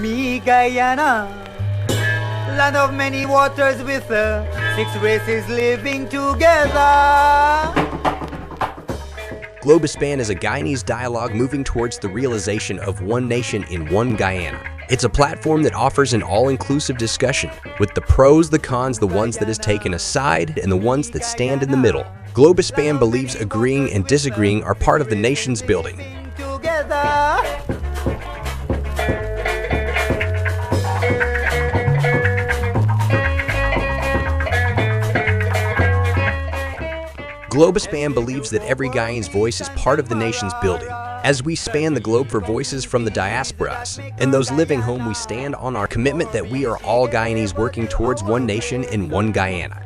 me Guyana, land of many waters with 6 races living together. Globespan is a Guyanese dialogue moving towards the realization of one nation in one Guyana. It's a platform that offers an all-inclusive discussion, with the pros, the cons, the ones that is taken aside, and the ones that stand in the middle. Globespan believes agreeing and disagreeing are part of the nation's building. Globespan believes that every Guyanese voice is part of the nation's building. As we span the globe for voices from the diasporas and those living home, we stand on our commitment that we are all Guyanese working towards one nation in one Guyana.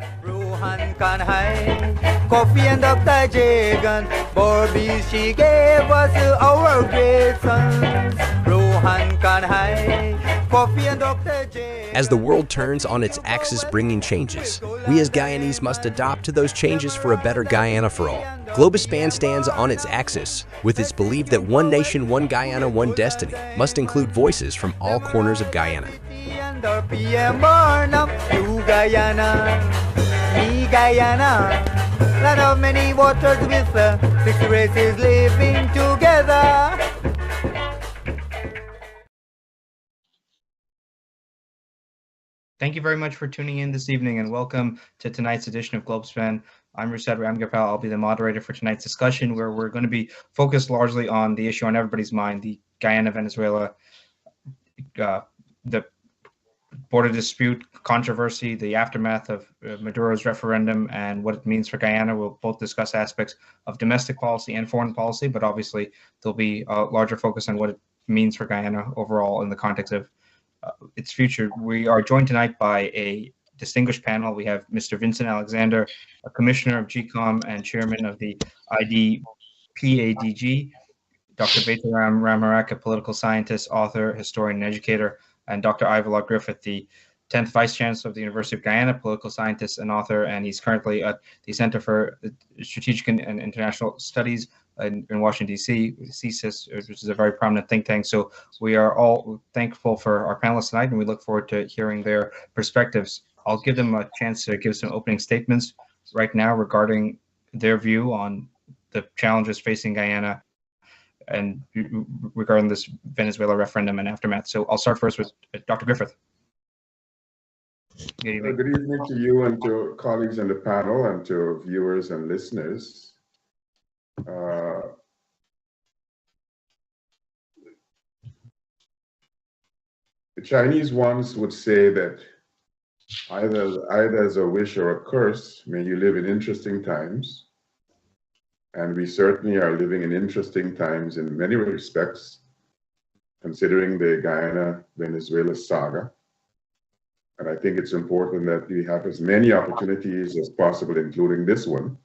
Coffee and Dr. Jagan, Bobby, she gave us our great sons. Rohan Kanhai, Coffee and Dr. Jagan. As the world turns on its axis bringing changes, we as Guyanese must adopt to those changes for a better Guyana for all. Globespan stands on its axis with its belief that one nation, one Guyana, one destiny must include voices from all corners of Guyana. Land of many waters with 6 races living together. Thank you very much for tuning in this evening and welcome to tonight's edition of Globespan. I'm Rusad Ramgopal. I'll be the moderator for tonight's discussion, where we're going to be focused largely on the issue on everybody's mind, the Guyana-Venezuela, the border dispute controversy, the aftermath of Maduro's referendum, and what it means for Guyana. We'll both discuss aspects of domestic policy and foreign policy, but obviously there'll be a larger focus on what it means for Guyana overall in the context of its future. We are joined tonight by a distinguished panel. We have Mr. Vincent Alexander, a commissioner of GCOM and chairman of the IDPADG, Dr. Betaram Ramarak, a political scientist, author, historian, and educator, and Dr. Ivala Griffith, the 10th Vice Chancellor of the University of Guyana, political scientist and author, and he's currently at the Center for Strategic and International Studies in Washington, D.C., CSIS, which is a very prominent think tank. So we are all thankful for our panelists tonight, and we look forward to hearing their perspectives. I'll give them a chance to give some opening statements right now regarding their view on the challenges facing Guyana and regarding this Venezuela referendum and aftermath. So I'll start first with Dr. Griffith. Good evening to you and to colleagues on the panel and to viewers and listeners. The Chinese once would say that either as a wish or a curse, may you live in interesting times. And we certainly are living in interesting times in many respects, considering the Guyana-Venezuela saga. And I think it's important that we have as many opportunities as possible, including this one,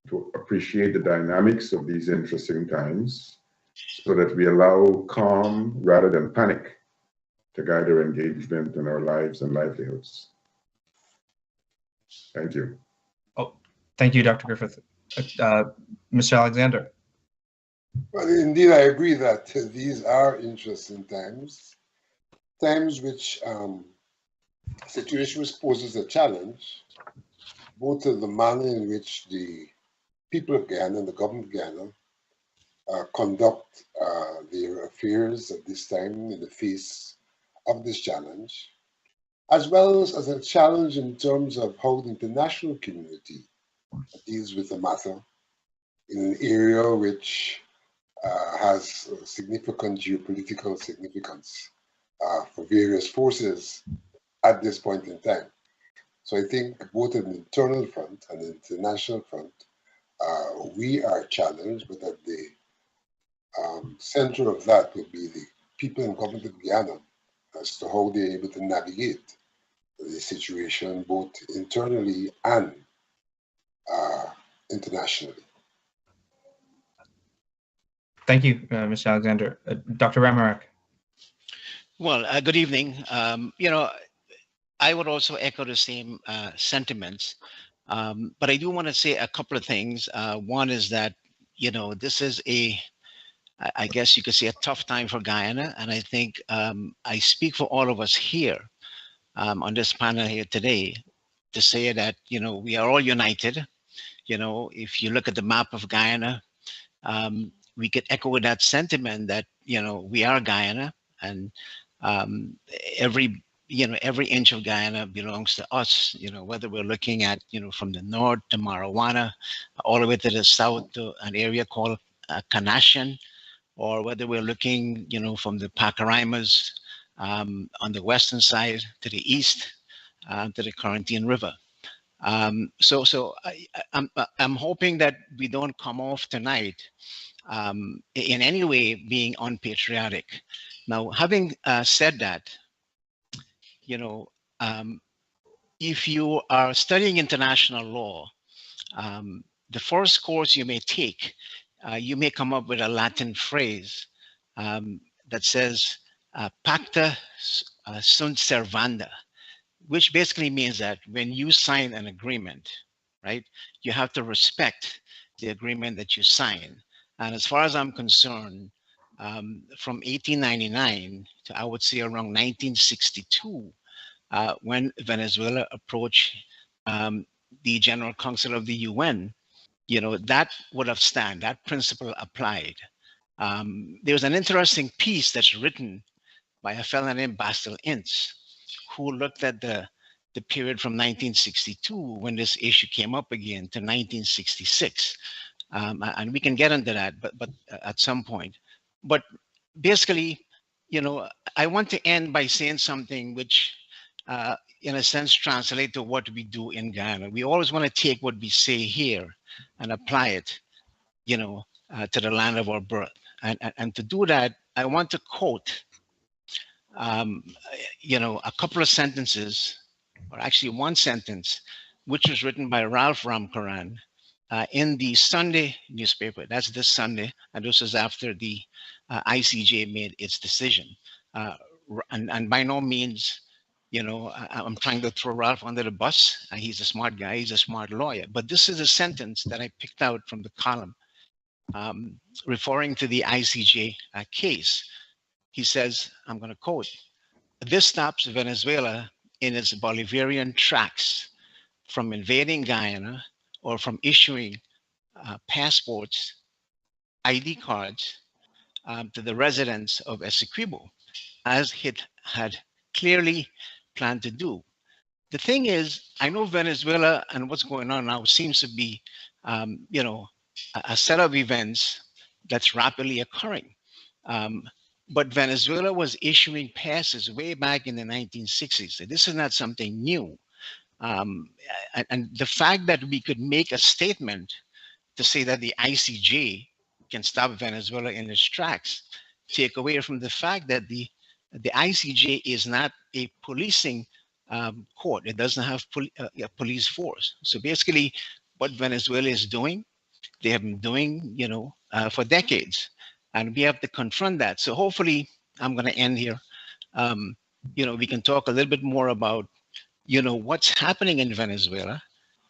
to appreciate the dynamics of these interesting times so that we allow calm rather than panic to guide our engagement in our lives and livelihoods. Thank you. Oh, thank you, Dr. Griffith. Mr. Alexander. Well, indeed, I agree that these are interesting times, times which situation which poses a challenge, both to the manner in which the people of Guyana and the government of Guyana conduct their affairs at this time in the face of this challenge, as well as a challenge in terms of how the international community deals with the matter in an area which has significant geopolitical significance for various forces at this point in time. So I think both on the internal front and the international front, we are challenged, but at the center of that would be the people and government of Guyana as to how they're able to navigate the situation both internally and internationally. Thank you, Mr. Alexander. Dr. Ramarak. Well, good evening. I would also echo the same sentiments, but I do want to say a couple of things. One is that, this is I guess you could say, a tough time for Guyana. And I think I speak for all of us here on this panel here today to say that, we are all united. If you look at the map of Guyana, we could echo that sentiment that, we are Guyana, and every inch of Guyana belongs to us, whether we're looking at, from the north to Marijuana, all the way to the south to an area called Kanashan, or whether we're looking, from the Pacaraimos on the western side to the east to the Corinthian River. So I'm hoping that we don't come off tonight in any way being unpatriotic. Now, having said that, if you are studying international law, the first course you may take, you may come up with a Latin phrase that says pacta sunt servanda, which basically means that when you sign an agreement, right, you have to respect the agreement that you sign. And as far as I'm concerned, from 1899 to, I would say, around 1962, when Venezuela approached the General Council of the UN, that would have stand, that principle applied. There's an interesting piece that's written by a fellow named Bastel Ince, who looked at the period from 1962, when this issue came up again, to 1966. And we can get into that, but at some point. But basically, I want to end by saying something which, in a sense, translate to what we do in Guyana. We always want to take what we say here and apply it, to the land of our birth. And to do that, I want to quote, a couple of sentences, or actually one sentence, which was written by Ralph Ramkaran in the Sunday newspaper. That's this Sunday, and this is after the ICJ made its decision. And by no means, I'm trying to throw Ralph under the bus. He's a smart guy, he's a smart lawyer. But this is a sentence that I picked out from the column, referring to the ICJ case. He says, I'm going to quote, "This stops Venezuela in its Bolivarian tracks from invading Guyana or from issuing passports, ID cards to the residents of Essequibo, as it had clearly planned to do." The thing is, I know Venezuela and what's going on now seems to be, a set of events that's rapidly occurring. But Venezuela was issuing passes way back in the 1960s. So this is not something new. And the fact that we could make a statement to say that the ICJ can stop Venezuela in its tracks, take away from the fact that the ICJ is not a policing court. It doesn't have a police force. So basically, what Venezuela is doing, they have been doing, for decades. And we have to confront that. So hopefully, I'm going to end here. We can talk a little bit more about, what's happening in Venezuela,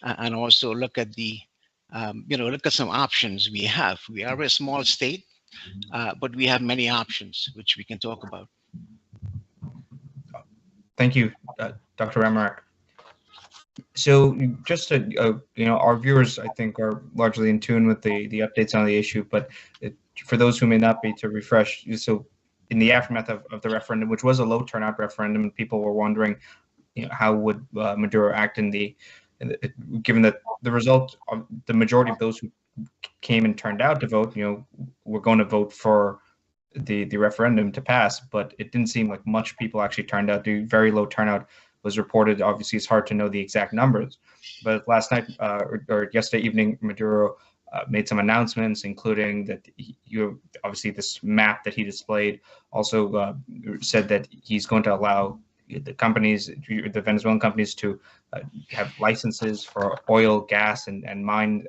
and also look at the, look at some options we have. We are a small state, but we have many options which we can talk about. Thank you, Dr. Ramarak. So just to, our viewers, I think, are largely in tune with the updates on the issue, but for those who may not be, to refresh, so in the aftermath of the referendum, which was a low turnout referendum, people were wondering, how would Maduro act given that the result of the majority of those who came and turned out to vote, were going to vote for the referendum to pass, but it didn't seem like much people actually turned out. The very low turnout was reported. Obviously, it's hard to know the exact numbers, but last night or yesterday evening, Maduro made some announcements, including that obviously this map that he displayed, also said that he's going to allow the Venezuelan companies to have licenses for oil, gas, and mine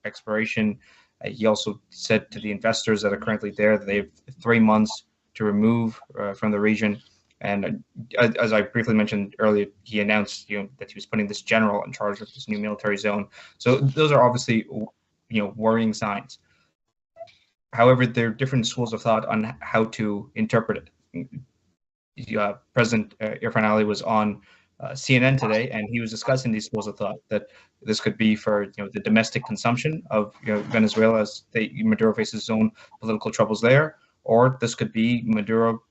exploration. He also said to the investors that are currently there that they have 3 months to remove from the region. And as I briefly mentioned earlier, he announced that he was putting this general in charge of this new military zone. So those are obviously worrying signs. However, there are different schools of thought on how to interpret it. President Irfan Ali was on CNN today, and he was discussing these schools of thought that this could be for the domestic consumption of Venezuela as Maduro faces his own political troubles there, or this could be Maduro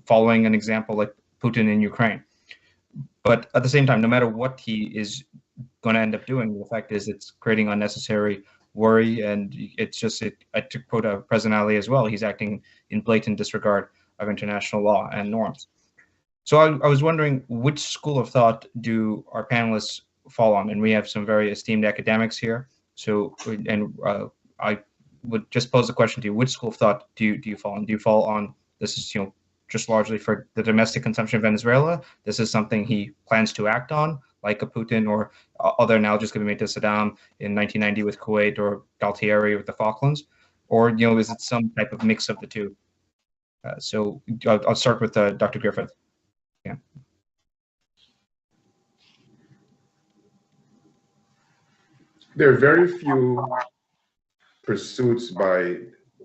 following an example like Putin in Ukraine. But at the same time, no matter what he is going to end up doing, the fact is it's creating unnecessary worry, and it's just to quote President Ali as well, he's acting in blatant disregard of international law and norms. So I was wondering, which school of thought do our panelists fall on? And we have some very esteemed academics here. So, I would just pose the question to you: which school of thought do you fall on? Do you fall on this is just largely for the domestic consumption of Venezuela? This is something he plans to act on, like a Putin, or other analogies could be made to Saddam in 1990 with Kuwait, or Galtieri with the Falklands, or is it some type of mix of the two? So I'll start with Dr. Griffith. Yeah. There are very few pursuits by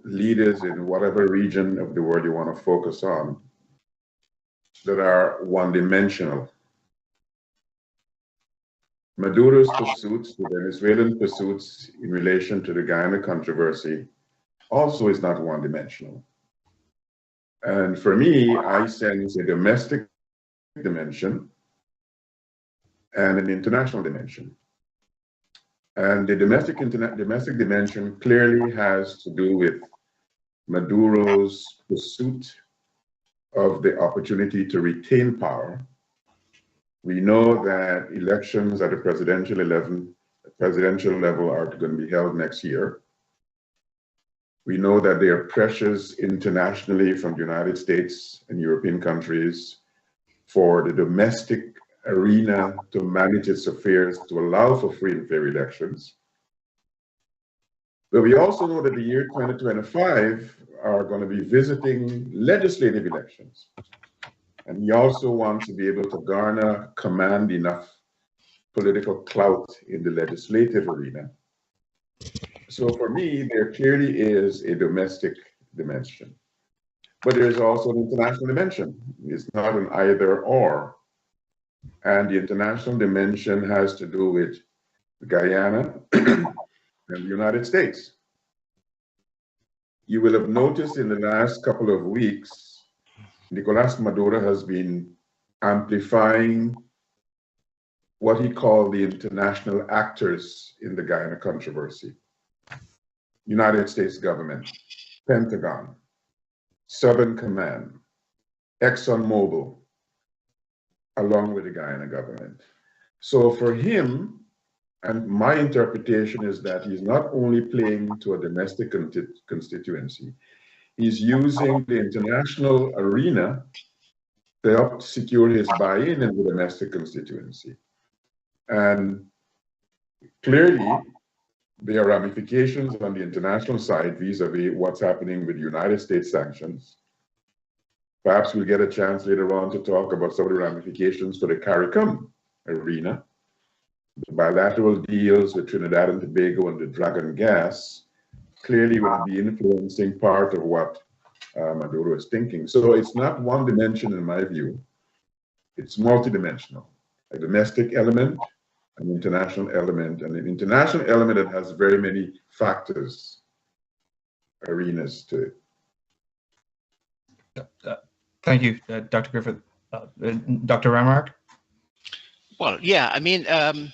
leaders in whatever region of the world you want to focus on that are one-dimensional. Maduro's pursuits, the Venezuelan pursuits in relation to the Guyana controversy, also is not one-dimensional. And for me, I sense a domestic dimension and an international dimension. And the domestic dimension clearly has to do with Maduro's pursuit of the opportunity to retain power. We know that elections at the presidential level are going to be held next year. We know that there are pressures internationally from the United States and European countries for the domestic arena to manage its affairs to allow for free and fair elections. But we also know that the year 2025 are going to be visiting legislative elections. And he also wants to be able to command enough political clout in the legislative arena. So for me, there clearly is a domestic dimension. But there's also an international dimension. It's not an either or. And the international dimension has to do with Guyana and the United States. You will have noticed in the last couple of weeks, Nicolas Maduro has been amplifying what he called the international actors in the Guyana controversy. United States government, Pentagon, Southern Command, ExxonMobil, along with the Guyana government. So for him, and my interpretation is that he's not only playing to a domestic constituency, he's using the international arena to help secure his buy-in in the domestic constituency. And clearly, there are ramifications on the international side vis-a-vis what's happening with United States sanctions. Perhaps we'll get a chance later on to talk about some of the ramifications for the CARICOM arena. The bilateral deals with Trinidad and Tobago and the Dragon gas clearly will be influencing part of what Maduro is thinking. So it's not one dimension in my view. It's multidimensional. A domestic element, an international element, and an international element that has very many factors, arenas to it. Thank you, Dr. Griffith. Dr. Ramark? Well, yeah, I mean, I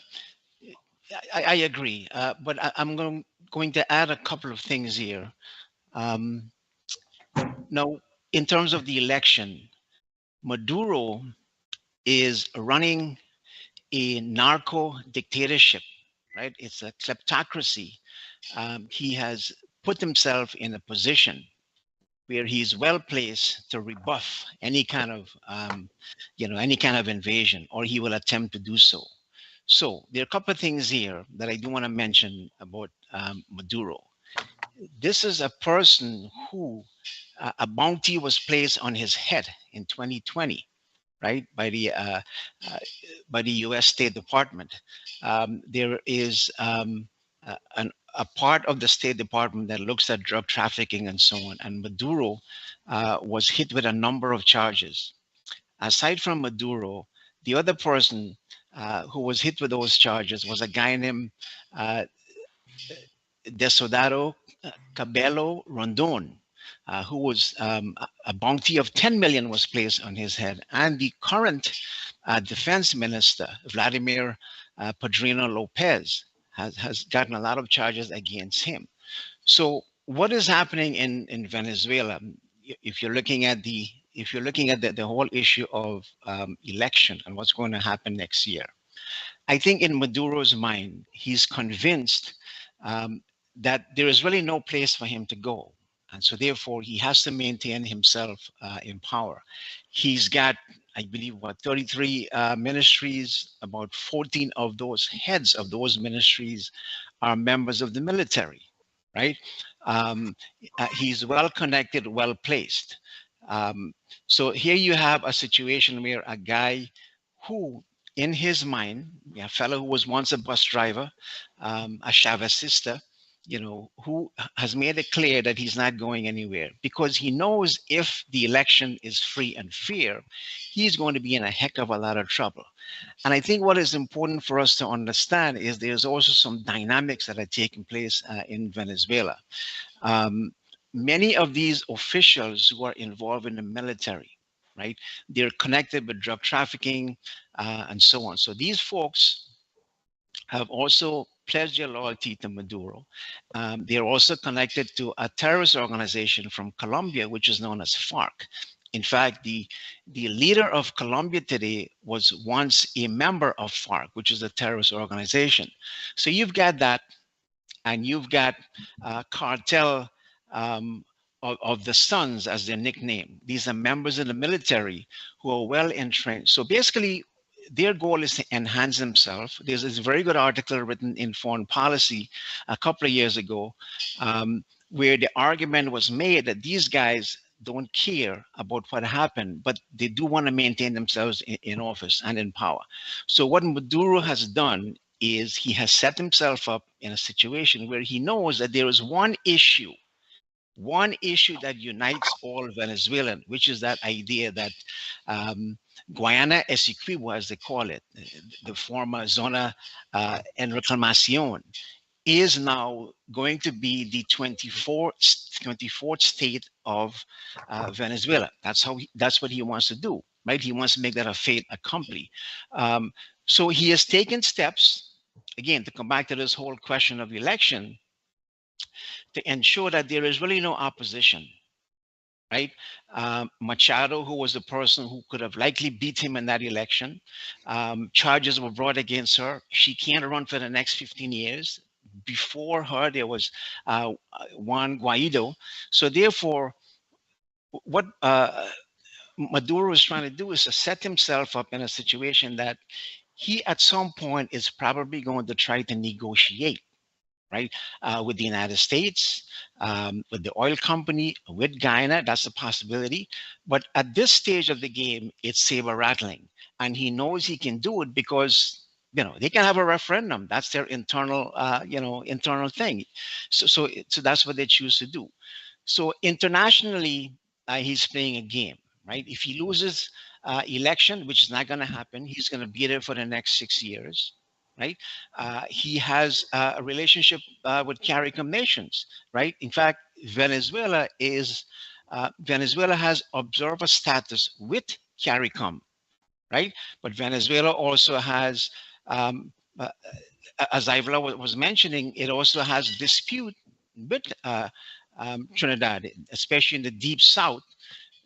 agree, but I'm going to add a couple of things here. Now, in terms of the election, Maduro is running a narco dictatorship, right? It's a kleptocracy. He has put himself in a position where he's well placed to rebuff any kind of, any kind of invasion, or he will attempt to do so. So there are a couple of things here that I do want to mention about Maduro. This is a person who a bounty was placed on his head in 2020, right, by the U.S. State Department. There is an a part of the State Department that looks at drug trafficking and so on. And Maduro was hit with a number of charges. Aside from Maduro, the other person who was hit with those charges was a guy named Desodato Cabello Rondon, who was a bounty of 10 million was placed on his head. And the current defense minister, Vladimir Padrino Lopez, has gotten a lot of charges against him. So what is happening in Venezuela? If you're looking at the whole issue of election and what's going to happen next year, I think in Maduro's mind, he's convinced that there is really no place for him to go. And so therefore, he has to maintain himself in power. He's got, I believe, what, 33 ministries. About 14 of those heads of those ministries are members of the military, right? He's well connected, well placed. So here you have a situation where a guy who, in his mind, a fellow who was once a bus driver, a Chavezista, you know, who has made it clear that he's not going anywhere because he knows if the election is free and fair, he's going to be in a heck of a lot of trouble. And I think what is important for us to understand is there's also some dynamics that are taking place in Venezuela. Many of these officials who are involved in the military, right, they're connected with drug trafficking and so on. So these folks have also pledged their loyalty to Maduro. They're also connected to a terrorist organization from Colombia, which is known as FARC. In fact, the leader of Colombia today was once a member of FARC, which is a terrorist organization. So you've got that, and you've got cartel of the Sons as their nickname. These are members of the military who are well entrenched. So basically, their goal is to enhance themselves. There's this very good article written in Foreign Policy a couple of years ago, where the argument was made that these guys don't care about what happened, but they do want to maintain themselves in office and in power. So what Maduro has done is he has set himself up in a situation where he knows that there is one issue that unites all Venezuelans, which is that idea that Guyana Essequibo, as they call it, the former Zona en Reclamación, is now going to be the 24th state of Venezuela. That's what he wants to do, right? He wants to make that a fait accompli. So he has taken steps, again, to come back to this whole question of election, to ensure that there is really no opposition, right? Machado, who was the person who could have likely beat him in that election, charges were brought against her. She can't run for the next 15 years. Before her, there was Juan Guaido. So therefore, what Maduro is trying to do is to set himself up in a situation that he at some point is probably going to try to negotiate, right, with the United States, with the oil company, with Guyana. That's a possibility. But at this stage of the game, it's saber rattling. And he knows he can do it because, you know, they can have a referendum. That's their internal, internal thing. So that's what they choose to do. So internationally, he's playing a game, right? If he loses election, which is not going to happen, he's going to be there for the next 6 years. Right, he has a relationship with CARICOM nations, right? In fact, Venezuela has observer status with CARICOM, right? But Venezuela also has, as Ivla was mentioning, it also has dispute with Trinidad, especially in the deep south,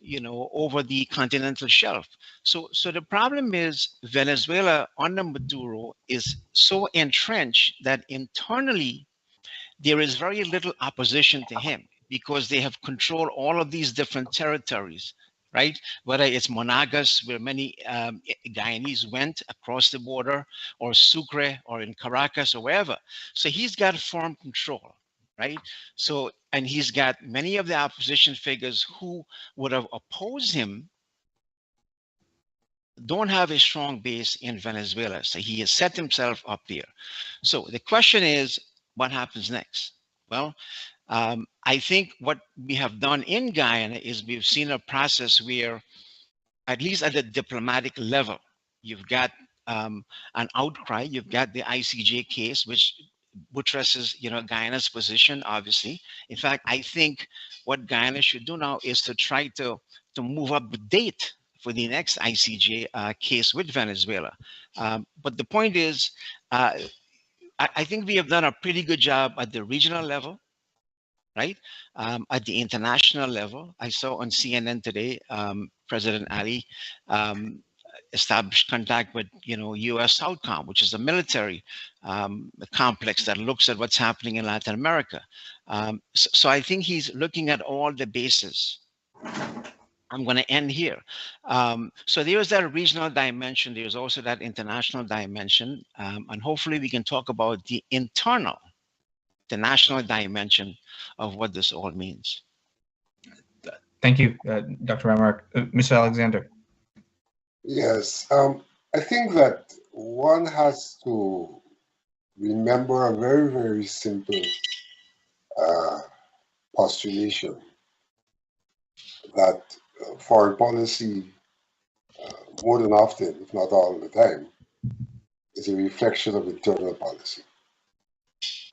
you know, over the continental shelf. So the problem is Venezuela under Maduro is so entrenched that internally there is very little opposition to him because they have controlled all of these different territories, right? Whether it's Monagas, where many Guyanese went across the border, or Sucre, or in Caracas, or wherever. So he's got firm control. Right. So, and he's got many of the opposition figures who would have opposed him don't have a strong base in Venezuela. So he has set himself up there. So the question is, what happens next? Well, I think what we have done in Guyana is we've seen a process where, at least at the diplomatic level, you've got an outcry. You've got the ICJ case, which buttresses, Guyana's position. Obviously, in fact, I think what Guyana should do now is to try to move up the date for the next ICJ case with Venezuela. But the point is, I think we have done a pretty good job at the regional level, right? At the international level, I saw on CNN today, President Ali established contact with, U.S. Southcom, which is a military complex that looks at what's happening in Latin America. So I think he's looking at all the bases. I'm going to end here. So there's that regional dimension. There's also that international dimension. And hopefully we can talk about the national dimension of what this all means. Thank you, Dr. Ramarak. Mr. Alexander. Yes, I think that one has to remember a very, very simple postulation that foreign policy, more than often, if not all the time, is a reflection of internal policy.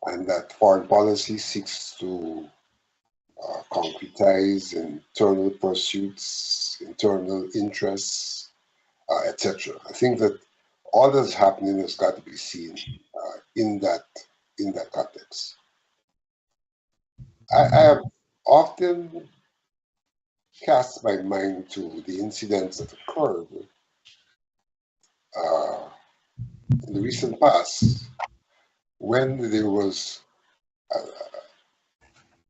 And that foreign policy seeks to concretize internal pursuits, internal interests, etc. I think that all that's happening has got to be seen in that context. I have often cast my mind to the incidents that occurred in the recent past when there was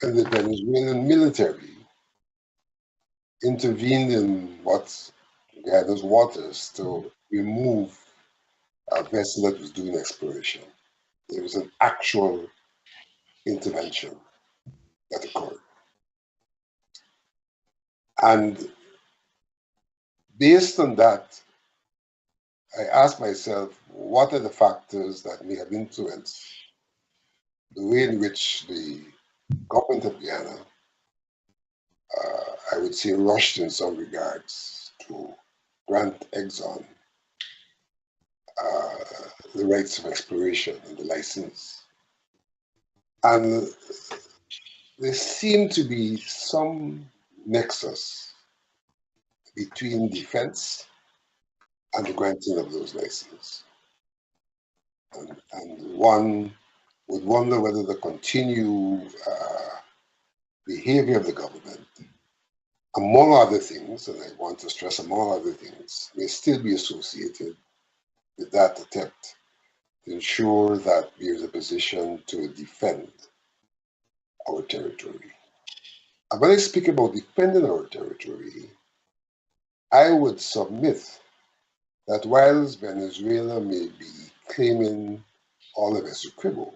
and the Venezuelan military intervened in what's Guyana's waters to remove a vessel that was doing exploration. There was an actual intervention that occurred. And based on that, I asked myself, what are the factors that may have influenced the way in which the government of Guyana, I would say, rushed in some regards to grant Exxon the rights of exploration and the license. And there seemed to be some nexus between defense and the granting of those licenses. And one would wonder whether the continued behavior of the government, among other things, and I want to stress among other things, may still be associated with that attempt to ensure that we are in a position to defend our territory. And when I speak about defending our territory, I would submit that whilst Venezuela may be claiming all of Essequibo,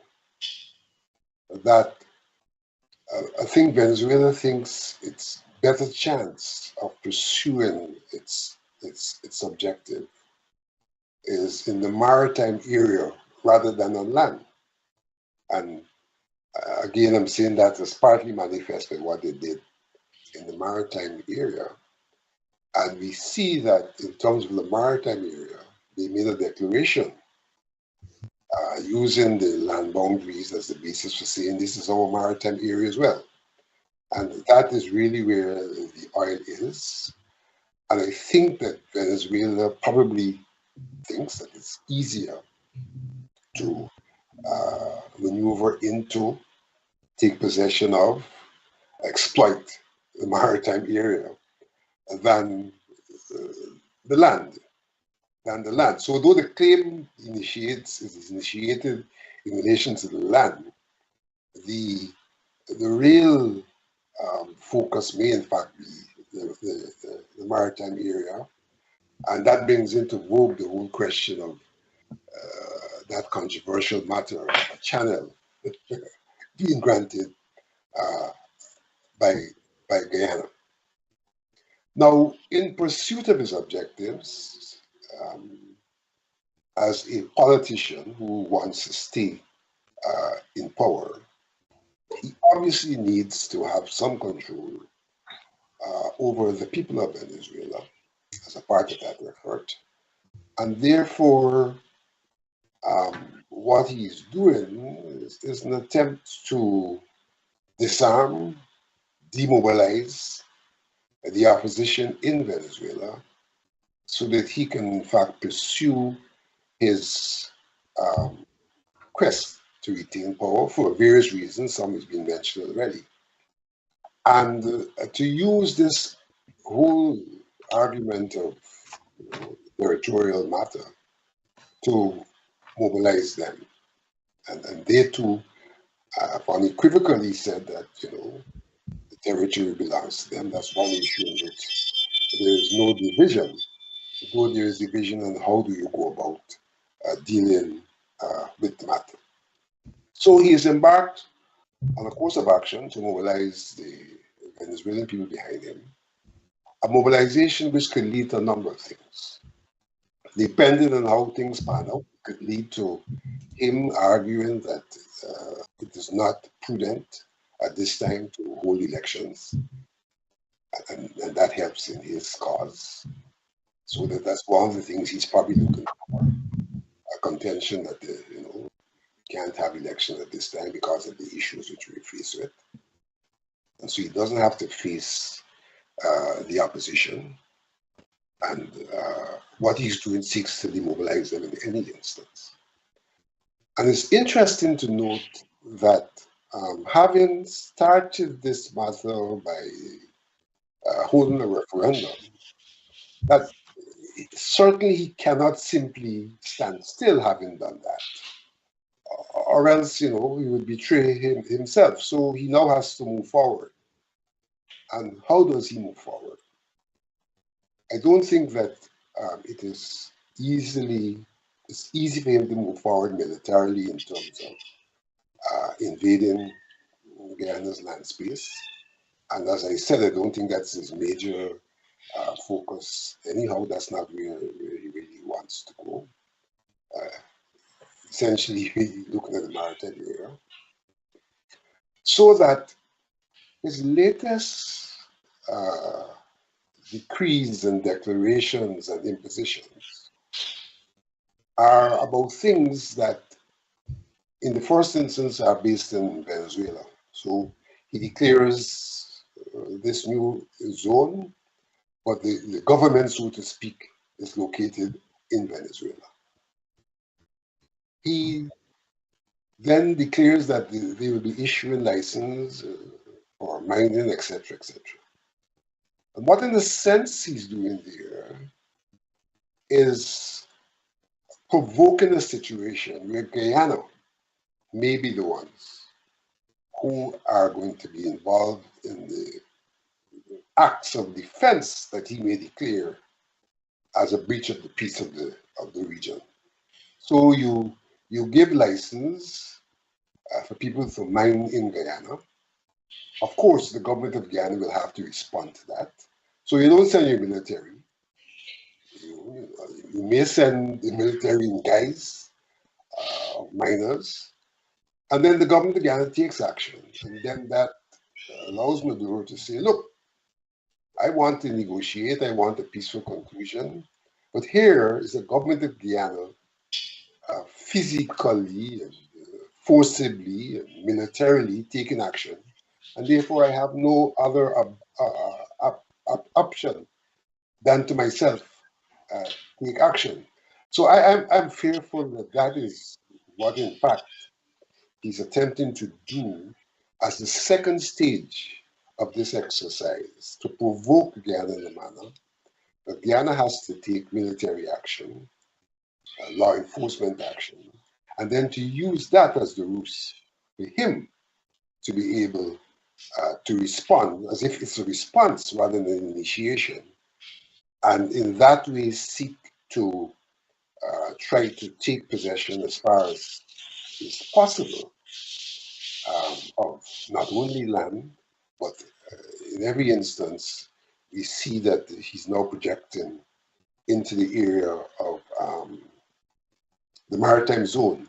that I think Venezuela thinks its better chance of pursuing its objective is in the maritime area rather than on land. And again, I'm saying that as partly manifest by what they did in the maritime area. And we see that in terms of the maritime area, they made a declaration using the land boundaries as the basis for saying this is our maritime area as well. And that is really where the oil is. And I think that Venezuela probably thinks that it's easier to maneuver into, take possession of, exploit the maritime area than the land. So though the claim is initiated in relation to the land, the real focus may in fact be the maritime area. And that brings into vogue the whole question of that controversial matter of a channel being granted by Guyana. Now, in pursuit of his objectives, as a politician who wants to stay in power, he obviously needs to have some control over the people of Venezuela as a part of that effort. And therefore, what he's doing is an attempt to disarm, demobilize the opposition in Venezuela so that he can, in fact, pursue his quest to retain power for various reasons. Some has been mentioned already. And to use this whole argument of territorial matter to mobilize them. And they too unequivocally said that, the territory belongs to them. That's one issue in which there is no division, though there is division on how do you go about dealing with the matter. So he has embarked on a course of action to mobilize the Venezuelan people behind him, a mobilization which could lead to a number of things. Depending on how things pan out, it could lead to him arguing that it is not prudent at this time to hold elections, and that helps in his cause. So that's one of the things he's probably looking for, a contention that can't have elections at this time because of the issues which we face with. And so he doesn't have to face the opposition. And what he's doing seeks to demobilize them in any instance. And it's interesting to note that having started this matter by holding a referendum, that certainly he cannot simply stand still having done that, or else, he would betray himself. So he now has to move forward. And how does he move forward? I don't think that it is it's easy for him to move forward militarily in terms of invading Guyana's land space. And as I said, I don't think that's his major focus. Anyhow, that's not where he really wants to go. Essentially, looking at the maritime area. So that his latest decrees and declarations and impositions are about things that, in the first instance, are based in Venezuela. So he declares this new zone, but the government, so to speak, is located in Venezuela. He then declares that they will be issuing license for mining, etc., etc. And what, in a sense, he's doing there is provoking a situation where Guyana may be the ones who are going to be involved in the acts of defense that he may declare as a breach of the peace of the region. So you give license for people to mine in Guyana. Of course, the government of Guyana will have to respond to that. So you don't send your military. You may send the military in guise of miners, and then the government of Guyana takes action. And then that allows Maduro to say, look, I want to negotiate, I want a peaceful conclusion, but here is the government of Guyana physically and forcibly and militarily taking action, and therefore I have no other option than to myself take action. So I'm fearful that that is what, in fact, he's attempting to do as the second stage of this exercise, to provoke Guyana in a manner that Guyana has to take military action, law enforcement action, and then to use that as the ruse for him to be able to respond, as if it's a response rather than an initiation, and in that way seek to try to take possession as far as is possible of not only land, but in every instance, we see that he's now projecting into the area of the maritime zone.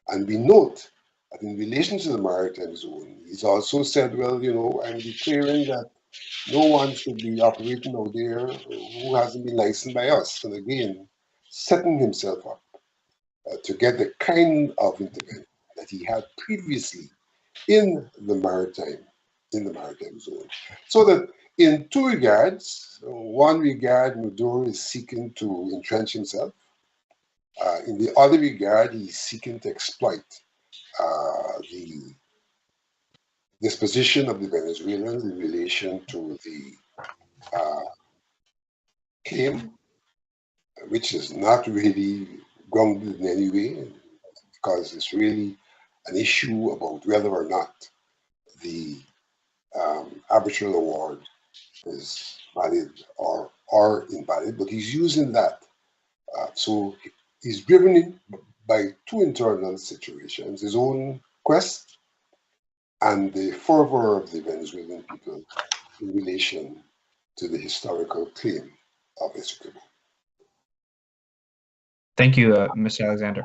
And we note But in relation to the maritime zone, he's also said, well, you know, I'm declaring that no one should be operating out there who hasn't been licensed by us. And again, setting himself up to get the kind of intervention that he had previously in the maritime zone. So that in two regards, one regard, Maduro is seeking to entrench himself. In the other regard, he's seeking to exploit the disposition of the Venezuelans in relation to the claim, which is not really grounded in any way, because it's really an issue about whether or not the arbitral award is valid or invalid, but he's using that. So he's driven in by two internal situations, his own quest and the fervor of the Venezuelan people in relation to the historical claim of Essequibo. Thank you, Mr. Alexander.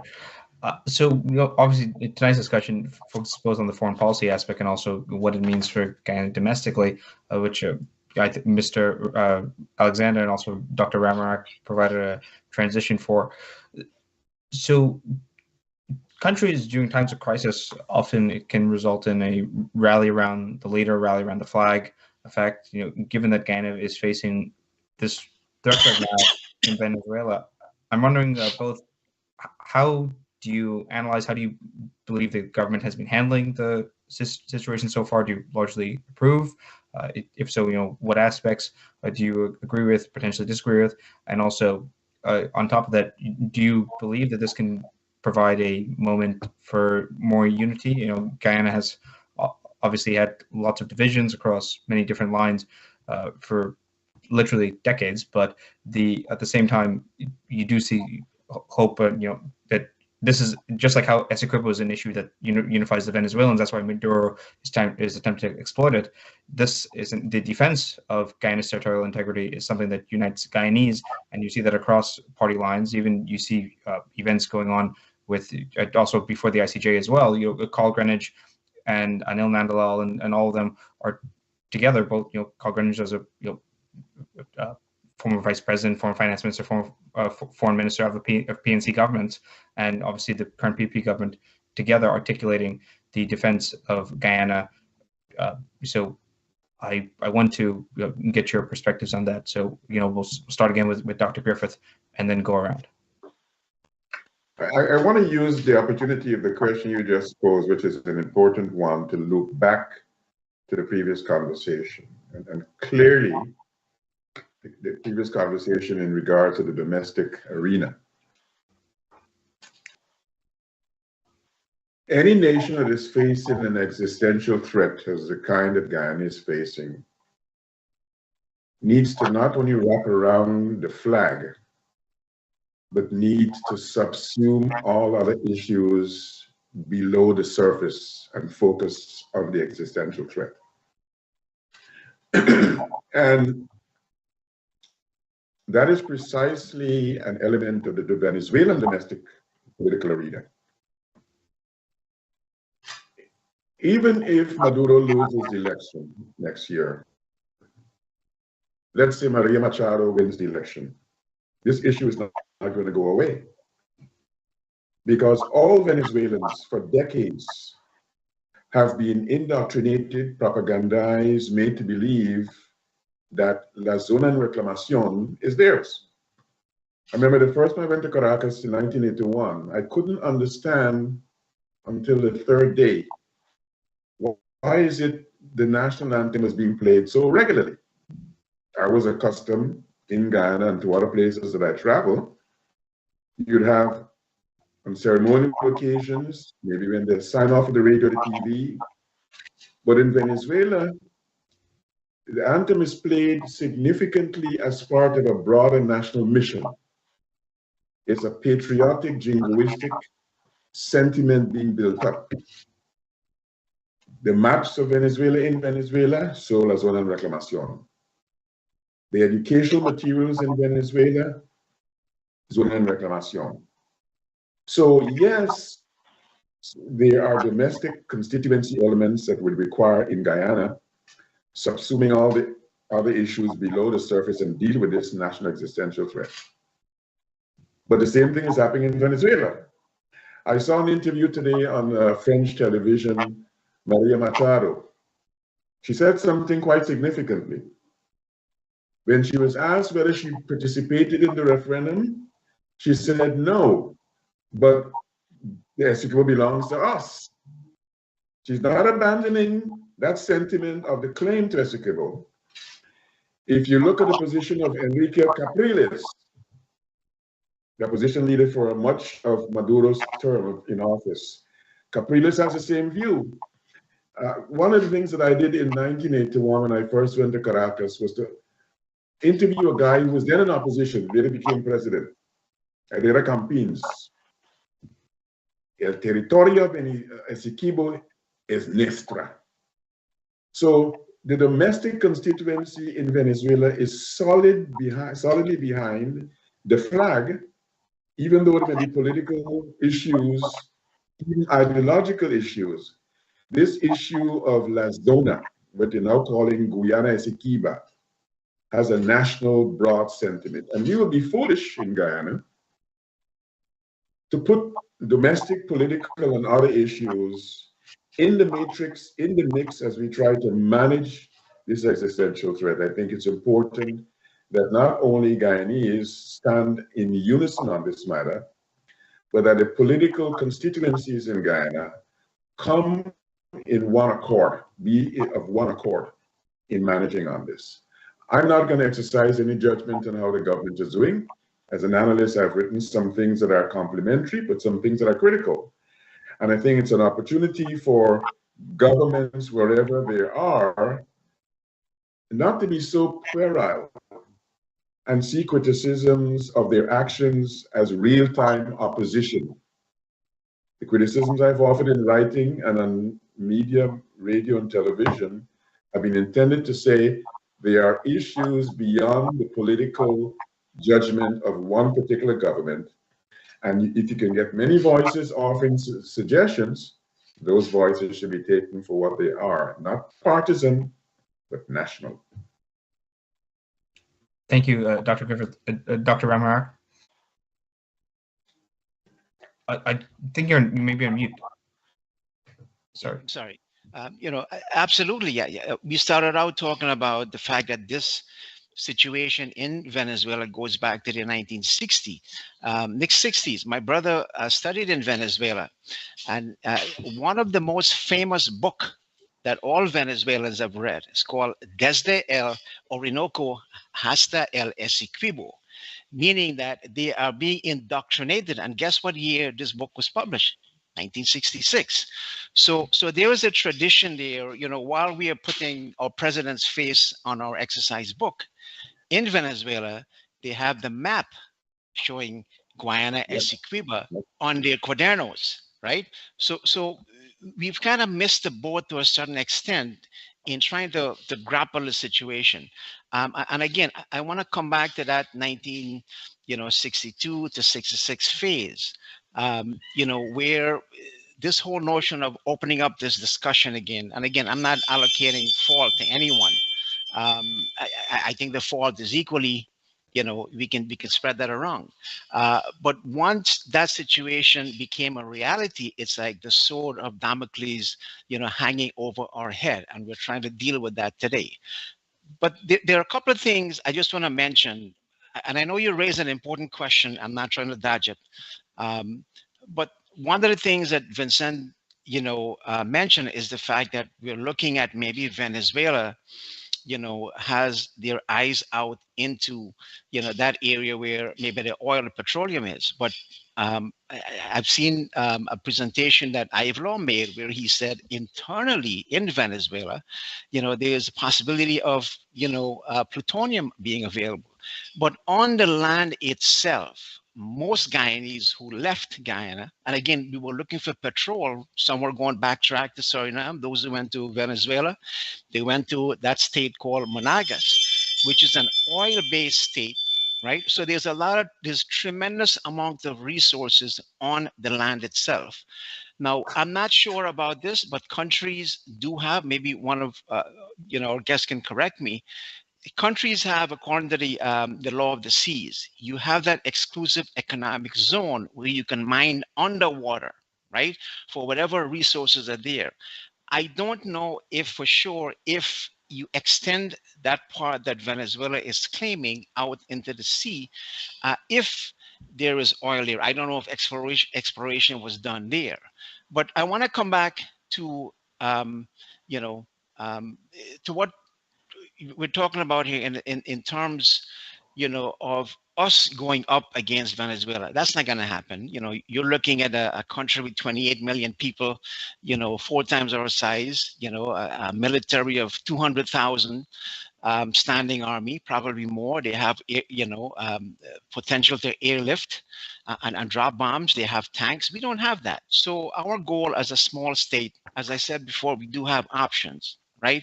So, you know, obviously, tonight's discussion focuses both on the foreign policy aspect and also what it means for Guyana domestically, which I think Mr. Alexander and also Dr. Ramarak provided a transition for. So, countries during times of crisis often it can result in a rally around the leader, rally around the flag effect. You know, given that Guyana is facing this threat right now in Venezuela, I'm wondering both how do you analyze, how do you believe the government has been handling the situation so far? Do you largely approve? If so, you know, what aspects do you agree with, potentially disagree with? And also, on top of that, do you believe that this can provide a moment for more unity? You know, Guyana has obviously had lots of divisions across many different lines for literally decades, but at the same time, you do see hope, you know, that this is just like how Essequibo is an issue that unifies the Venezuelans. That's why Maduro is attempting to exploit it. This isn't the defense of Guyana's territorial integrity is something that unites Guyanese, and you see that across party lines. Even you see events going on with also before the ICJ as well. You know, Carl Greenwich and Anil Nandalal and all of them are together. Both, you know, Carl Greenwich as a former vice president, former finance minister, former foreign minister of PNC government, and obviously the current PP government, together articulating the defense of Guyana. So I want to get your perspectives on that. So, you know, we'll start again with Dr. Griffith and then go around. I want to use the opportunity of the question you just posed, which is an important one, to look back to the previous conversation. And clearly, the previous conversation in regard to the domestic arena. Any nation that is facing an existential threat as the kind that Guyana is facing needs to not only wrap around the flag, but needs to subsume all other issues below the surface and focus on the existential threat. And that is precisely an element of the Venezuelan domestic political arena. Even if Maduro loses the election next year, let's say Maria Machado wins the election, this issue is not going to go away. Because all Venezuelans for decades have been indoctrinated, propagandized, made to believe that La Zona en Reclamación is theirs. I remember the first time I went to Caracas in 1981, I couldn't understand until the third day, why is it the national anthem was being played so regularly? I was accustomed in Guyana and to other places that I travel, you'd have on ceremonial occasions, maybe when they sign off of the radio or the TV, but in Venezuela, the anthem is played significantly as part of a broader national mission. It's a patriotic, jingoistic sentiment being built up. The maps of Venezuela in Venezuela, so La Zona en Reclamación. The educational materials in Venezuela, Zona en Reclamación. So yes, there are domestic constituency elements that would require in Guyana, subsuming all the other issues below the surface and deal with this national existential threat. But the same thing is happening in Venezuela. I saw an interview today on French television, Maria Machado. She said something quite significantly. When she was asked whether she participated in the referendum, she said no, but the Essequibo belongs to us. She's not abandoning that sentiment of the claim to Essequibo. If you look at the position of Enrique Capriles, the opposition leader for much of Maduro's term in office, Capriles has the same view. One of the things that I did in 1981 when I first went to Caracas was to interview a guy who was then in opposition, later became president, Herrera Campins. El territorio de Essequibo es nuestra. So the domestic constituency in Venezuela is solidly behind the flag, even though there may be political issues, even ideological issues. This issue of La Zona, what they're now calling Guyana Essequiba, has a national broad sentiment. And we will be foolish in Guyana to put domestic, political, and other issues in the matrix, in the mix, as we try to manage this existential threat. I think it's important that not only Guyanese stand in unison on this matter, but that the political constituencies in Guyana come in one accord, be of one accord in managing on this. I'm not going to exercise any judgment on how the government is doing. As an analyst, I've written some things that are complementary, but some things that are critical. And I think it's an opportunity for governments, wherever they are, not to be so puerile and see criticisms of their actions as real-time opposition. The criticisms I've offered in writing and on media, radio, and television have been intended to say there are issues beyond the political judgment of one particular government. And if you can get many voices offering suggestions, those voices should be taken for what they are, not partisan, but national. Thank you, Dr. Griffith. Dr. Ramarak? I think you may be on mute. Sorry. Absolutely. Yeah. We started out talking about the fact that this situation in Venezuela goes back to the 1960s, mid-60s. My brother studied in Venezuela, and one of the most famous book that all Venezuelans have read is called Desde el Orinoco hasta el Essequibo, meaning that they are being indoctrinated. And guess what year this book was published? 1966. So there is a tradition there, while we are putting our president's face on our exercise book, in Venezuela, they have the map showing Guyana Essequiba on their cuadernos, right? So we've kind of missed the boat to a certain extent in trying to grapple the situation. And again, I want to come back to that 1962 to 66 phase, where this whole notion of opening up this discussion again, and again, I'm not allocating fault to anyone. I think the fault is equally, we can spread that around. But once that situation became a reality, it's like the sword of Damocles, hanging over our head, and we're trying to deal with that today. But there are a couple of things I just want to mention, and I know you raised an important question. I'm not trying to dodge it. But one of the things that Vincent, mentioned is the fact that we're looking at maybe Venezuela, has their eyes out into, that area where maybe the oil and petroleum is. But I've seen a presentation that Ivlo made where he said internally in Venezuela, there's a possibility of, plutonium being available. But on the land itself, most Guyanese who left Guyana, and again, we were looking for petrol, some were going backtrack to Suriname, those who went to Venezuela, they went to that state called Monagas, which is an oil-based state, right? So there's tremendous amount of resources on the land itself. Now, I'm not sure about this, but countries do have, maybe one of, our guests can correct me. Countries have, according to the law of the seas, you have that exclusive economic zone where you can mine underwater, right? For whatever resources are there. I don't know if for sure, if you extend that part that Venezuela is claiming out into the sea, if there is oil there. I don't know if exploration was done there, but I want to come back to to what we're talking about here in terms, of us going up against Venezuela. That's not going to happen. You're looking at a country with 28 million people, 4 times our size, a military of 200,000, standing army, probably more. They have, potential to airlift and drop bombs. They have tanks. We don't have that. So our goal as a small state, as I said before, we do have options, right?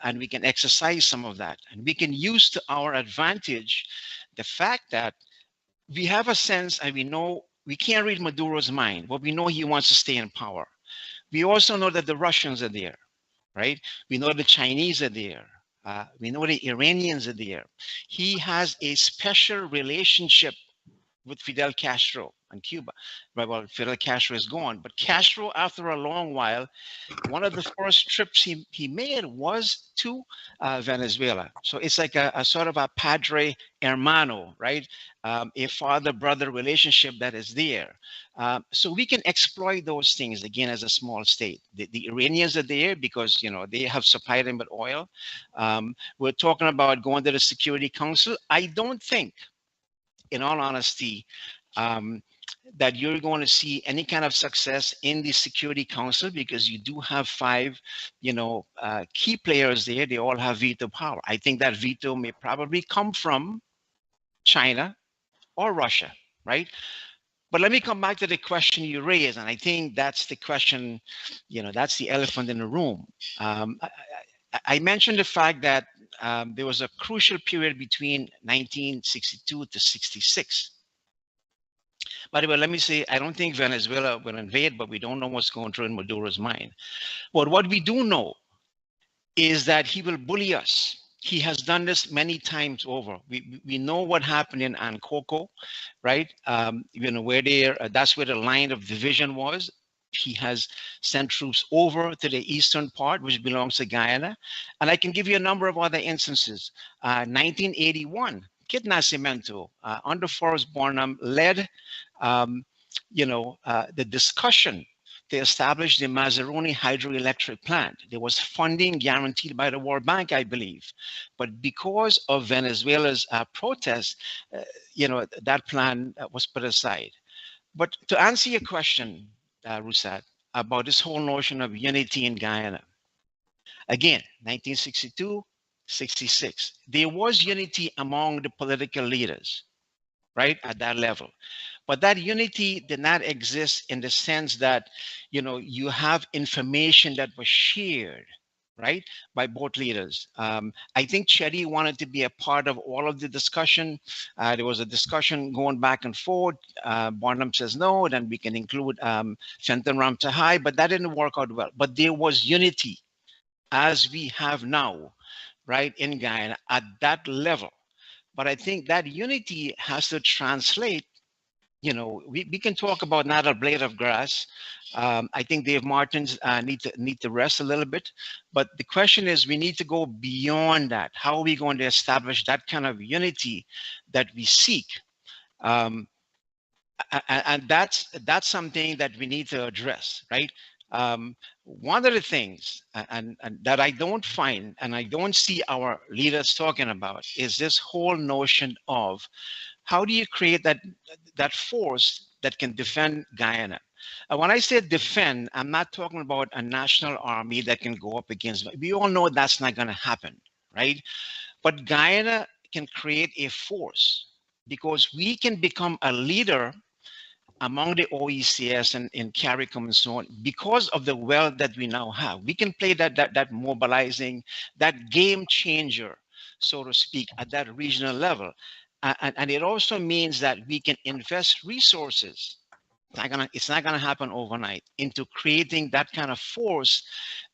And we can exercise some of that. And we can use to our advantage the fact that we have a sense, and we know we can't read Maduro's mind, but we know he wants to stay in power. We also know that the Russians are there, right? We know the Chinese are there. We know the Iranians are there. He has a special relationship with Fidel Castro and Cuba. Right, well, Fidel Castro is gone, but Castro, after a long while, one of the first trips he made was to Venezuela. So it's like a sort of a padre hermano, right? A father-brother relationship that is there. So we can exploit those things, again, as a small state. The Iranians are there because, they have supplied them with oil. We're talking about going to the Security Council. I don't think, in all honesty, that you're going to see any kind of success in the Security Council, because you do have 5, key players there. They all have veto power. I think that veto may probably come from China or Russia, right? But let me come back to the question you raised, and I think that's the question, that's the elephant in the room. I mentioned the fact that there was a crucial period between 1962 to 66. By the way, let me say, I don't think Venezuela will invade, but we don't know what's going through in Maduro's mind. But what we do know is that he will bully us. He has done this many times over. We know what happened in Ankoko, right? Where that's where the line of division was. He has sent troops over to the eastern part, which belongs to Guyana. And I can give you a number of other instances. 1981, Kit Nascimento, under Forrest Barnum, led the discussion to establish the Mazzaroni hydroelectric plant. There was funding guaranteed by the World Bank, I believe. But because of Venezuela's protests, that plan was put aside. But to answer your question, Rusat, about this whole notion of unity in Guyana, again, 1962, 66, there was unity among the political leaders, right, at that level. But that unity did not exist in the sense that, you have information that was shared, right, by both leaders. I think Chetty wanted to be a part of all of the discussion. There was a discussion going back and forth. Barnum says no, then we can include Fenton Ramtahai, but that didn't work out well. But there was unity, as we have now, right, in Guyana at that level. But I think that unity has to translate. We can talk about not a blade of grass. I think Dave Martins need to rest a little bit. But the question is, we need to go beyond that. How are we going to establish that kind of unity that we seek? And that's something that we need to address, right? One of the things and that I don't find, and I don't see our leaders talking about, is this whole notion of how do you create that force that can defend Guyana? When I say defend, I'm not talking about a national army that can go up against. We all know that's not going to happen, right? But Guyana can create a force, because we can become a leader among the OECS and CARICOM and so on, because of the wealth that we now have. We can play that mobilizing, that game changer, so to speak, at that regional level. And it also means that we can invest resources. It's not gonna happen overnight into creating that kind of force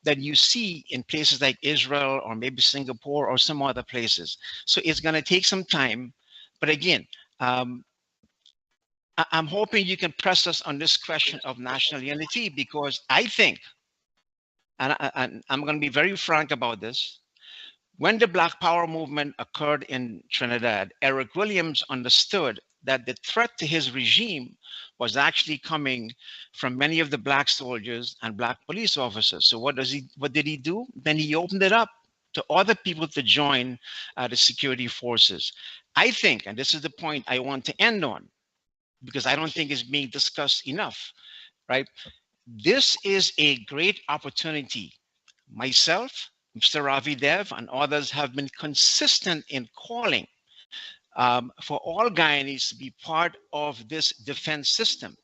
that you see in places like Israel or maybe Singapore or some other places. So it's gonna take some time, but again, I'm hoping you can press us on this question of national unity, because I think, and I'm going to be very frank about this, when the Black Power movement occurred in Trinidad, Eric Williams understood that the threat to his regime was actually coming from many of the Black soldiers and Black police officers. So what did he do? Then he opened it up to other people to join the security forces. I think, and this is the point I want to end on, because I don't think it's being discussed enough, right? This is a great opportunity. Myself, Mr. Ravi Dev, and others have been consistent in calling for all Guyanese to be part of this defense system.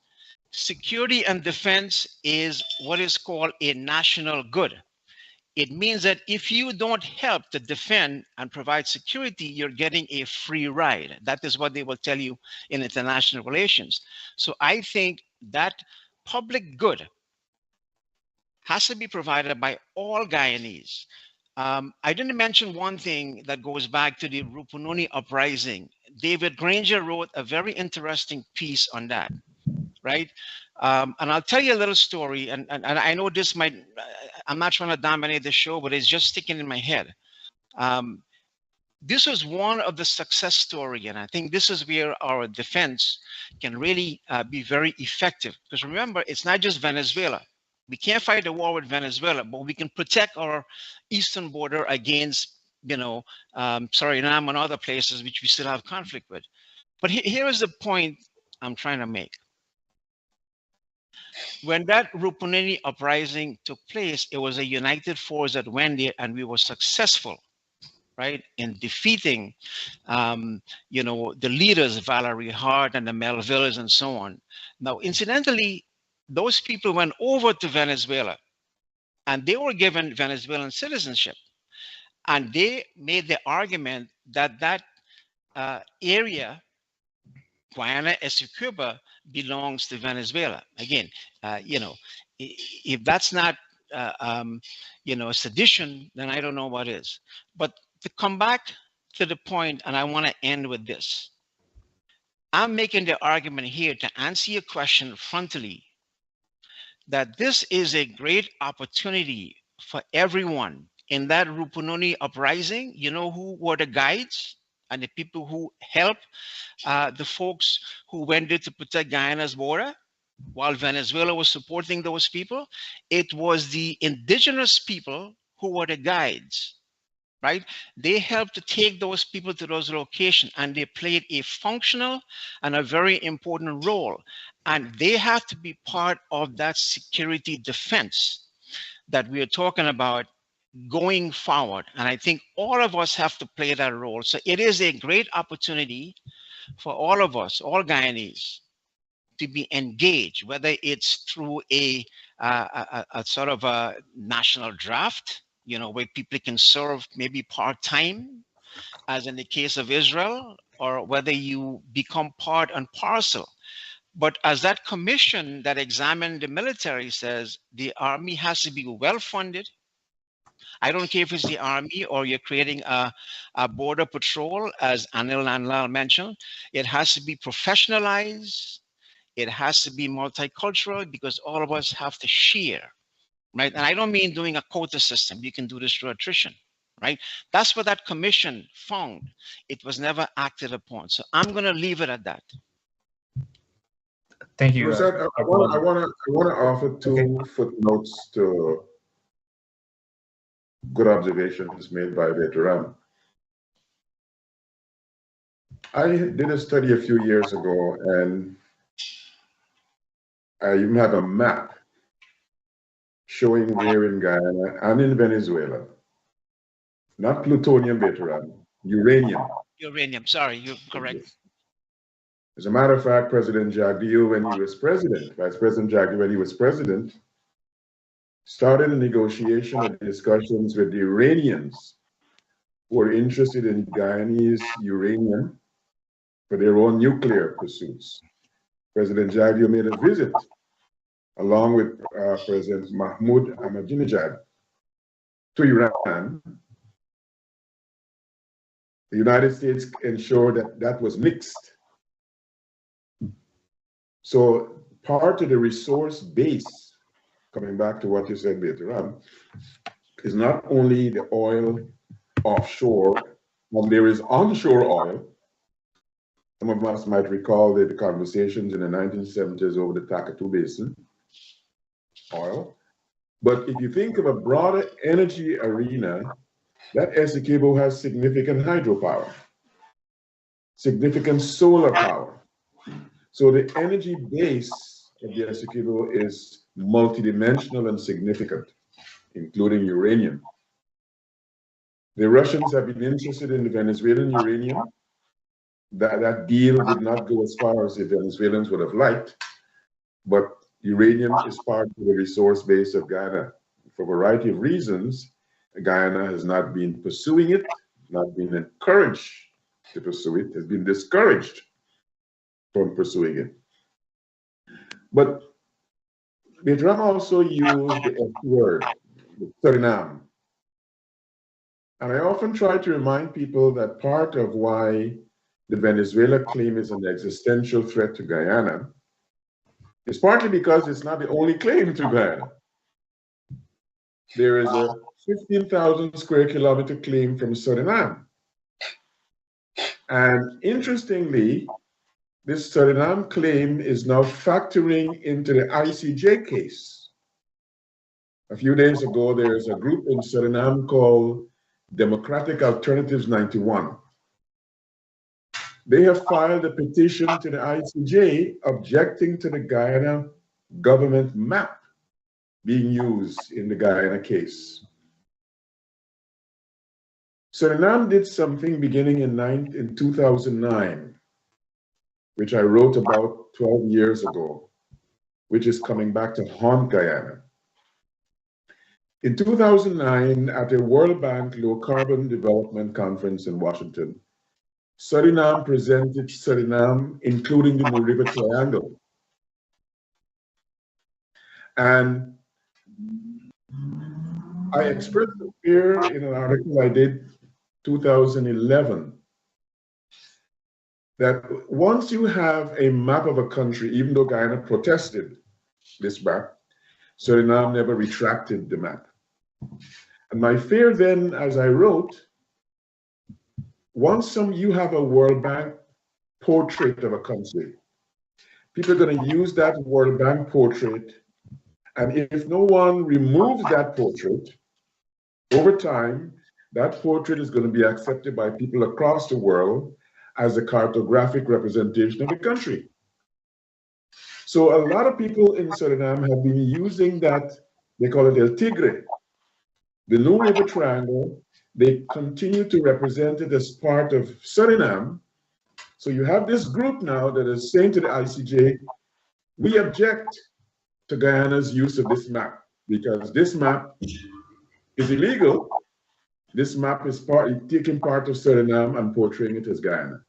Security and defense is what is called a national good. It means that if you don't help to defend and provide security, you're getting a free ride. That is what they will tell you in international relations. So I think that public good has to be provided by all Guyanese. I didn't mention one thing that goes back to the Rupununi uprising. David Granger wrote a very interesting piece on that, right? And I'll tell you a little story, and I know this might, I'm not trying to dominate the show, but it's just sticking in my head. This was one of the success story, and I think this is where our defense can really be very effective. Because remember, it's not just Venezuela. We can't fight the war with Venezuela, but we can protect our eastern border against, Suriname and other places which we still have conflict with. But here is the point I'm trying to make. When that Rupununi uprising took place, it was a united force that went there, and we were successful, right, in defeating, the leaders, Valerie Hart and the Melvilles and so on. Now, incidentally, those people went over to Venezuela, and they were given Venezuelan citizenship. And they made the argument that that area, Guyana Essequiba, belongs to Venezuela. Again, if that's not, sedition, then I don't know what is. But to come back to the point, and I want to end with this. I'm making the argument here to answer your question frontally, that this is a great opportunity for everyone. In that Rupununi uprising, you know who were the guides and the people who helped the folks who went there to protect Guyana's border while Venezuela was supporting those people? It was the indigenous people who were the guides, right? They helped to take those people to those locations, and they played a functional and a very important role. And they have to be part of that security defense that we are talking about going forward. And I think all of us have to play that role. So it is a great opportunity for all of us, all Guyanese, to be engaged, whether it's through a sort of a national draft, where people can serve maybe part-time, as in the case of Israel, or whether you become part and parcel. But as that commission that examined the military says, the army has to be well-funded. I don't care if it's the army or you're creating a border patrol, as Anil Nanlal mentioned. It has to be professionalized. It has to be multicultural, because all of us have to share, right? And I don't mean doing a quota system. You can do this through attrition, right? That's what that commission found. It was never acted upon. So I'm going to leave it at that. Thank you. I want to offer two footnotes to good observations made by Veteran. I did a study a few years ago, and I even have a map showing where in Guyana and in Venezuela, not plutonium, Veteran, uranium. Uranium, sorry, you're correct. As a matter of fact, President Jagdeo, when he was president, Vice President Jagdeo, when he was president, started a negotiation and discussions with the Iranians who were interested in Guyanese uranium for their own nuclear pursuits. President Javier made a visit along with President Mahmoud Ahmadinejad to Iran. The United States ensured that that was mixed. So part of the resource base, coming back to what you said later on, is not only the oil offshore, but there is onshore oil. Some of us might recall the conversations in the 1970s over the Takatu Basin oil. But if you think of a broader energy arena, that Essequibo has significant hydropower, significant solar power. So the energy base of the Essequibo is multidimensional and significant, including uranium. The Russians have been interested in the Venezuelan uranium. That deal did not go as far as the Venezuelans would have liked, but uranium is part of the resource base of Guyana. For a variety of reasons, Guyana has not been pursuing it, not been encouraged to pursue it, has been discouraged from pursuing it. But Bertrand also used the F word, Suriname. And I often try to remind people that part of why the Venezuela claim is an existential threat to Guyana is partly because it's not the only claim to Guyana. There is a 15,000 square kilometer claim from Suriname. And interestingly, this Suriname claim is now factoring into the ICJ case. A few days ago, there is a group in Suriname called Democratic Alternatives 91. They have filed a petition to the ICJ objecting to the Guyana government map being used in the Guyana case. Suriname did something beginning in 2009, which I wrote about 12 years ago, which is coming back to haunt Guyana. In 2009, at a World Bank Low Carbon Development Conference in Washington, Suriname presented Suriname, including the New River Triangle. And I expressed the fear in an article I did 2011 that once you have a map of a country, even though Guyana protested this map, Suriname never retracted the map. And my fear then, as I wrote, once you have a World Bank portrait of a country, people are going to use that World Bank portrait, and if no one removes that portrait, over time, that portrait is going to be accepted by people across the world as a cartographic representation of the country. So a lot of people in Suriname have been using that, they call it El Tigre, the New River Triangle. They continue to represent it as part of Suriname. So you have this group now that is saying to the ICJ, we object to Guyana's use of this map because this map is illegal. This map is taking part of Suriname and portraying it as Guyana.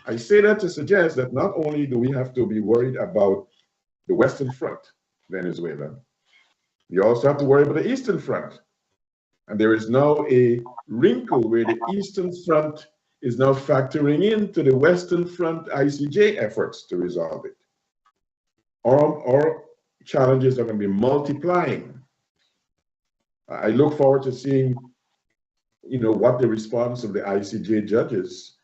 I say that to suggest that not only do we have to be worried about the Western Front, Venezuela, we also have to worry about the Eastern Front. And there is now a wrinkle where the Eastern Front is now factoring into the Western Front ICJ efforts to resolve it. Our challenges are going to be multiplying. I look forward to seeing, what the response of the ICJ judges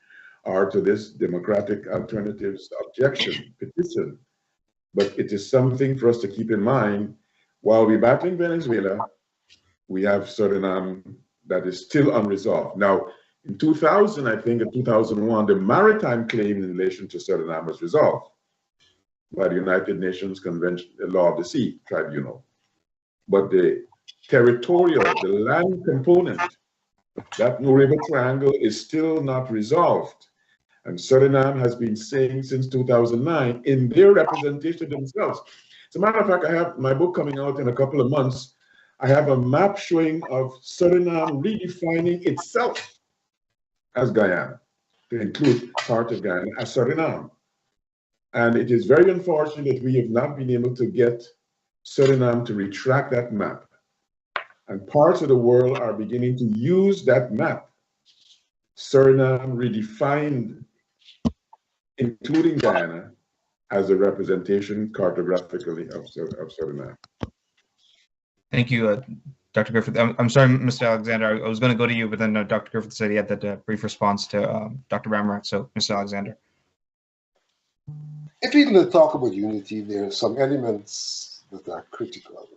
are to this Democratic Alternatives objection petition. But it is something for us to keep in mind. While we're battling Venezuela, we have Suriname that is still unresolved. Now, in 2000, I think, in 2001, the maritime claim in relation to Suriname was resolved by the United Nations Convention, the Law of the Sea Tribunal. But the territorial, the land component, that New River Triangle is still not resolved. And Suriname has been saying since 2009 in their representation themselves. As a matter of fact, I have my book coming out in a couple of months. I have a map showing of Suriname redefining itself as Guyana. to include part of Guyana as Suriname. And it is very unfortunate that we have not been able to get Suriname to retract that map. And parts of the world are beginning to use that map, Suriname redefined, including Guyana, as a representation cartographically of Suriname. Thank you, Dr. Griffith. I'm sorry, Mr. Alexander. I was going to go to you, but then Dr. Griffith said he had that brief response to Dr. Ramarak. So, Mr. Alexander. If we're going to talk about unity, there are some elements that are critical.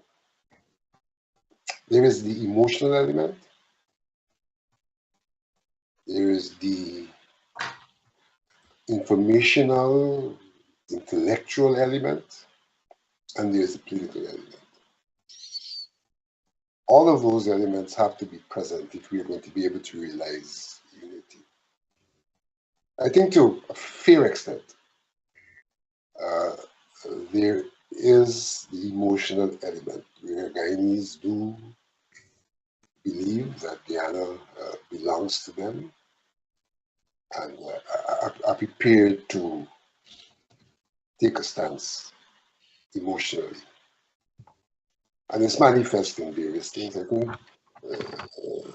There is the emotional element. There is the informational, intellectual element, and there's the political element. All of those elements have to be present if we are going to be able to realize unity. I think to a fair extent, there is the emotional element where Guyanese do believe that Guyana belongs to them and are prepared to take a stance emotionally. And it's manifest in various things. I think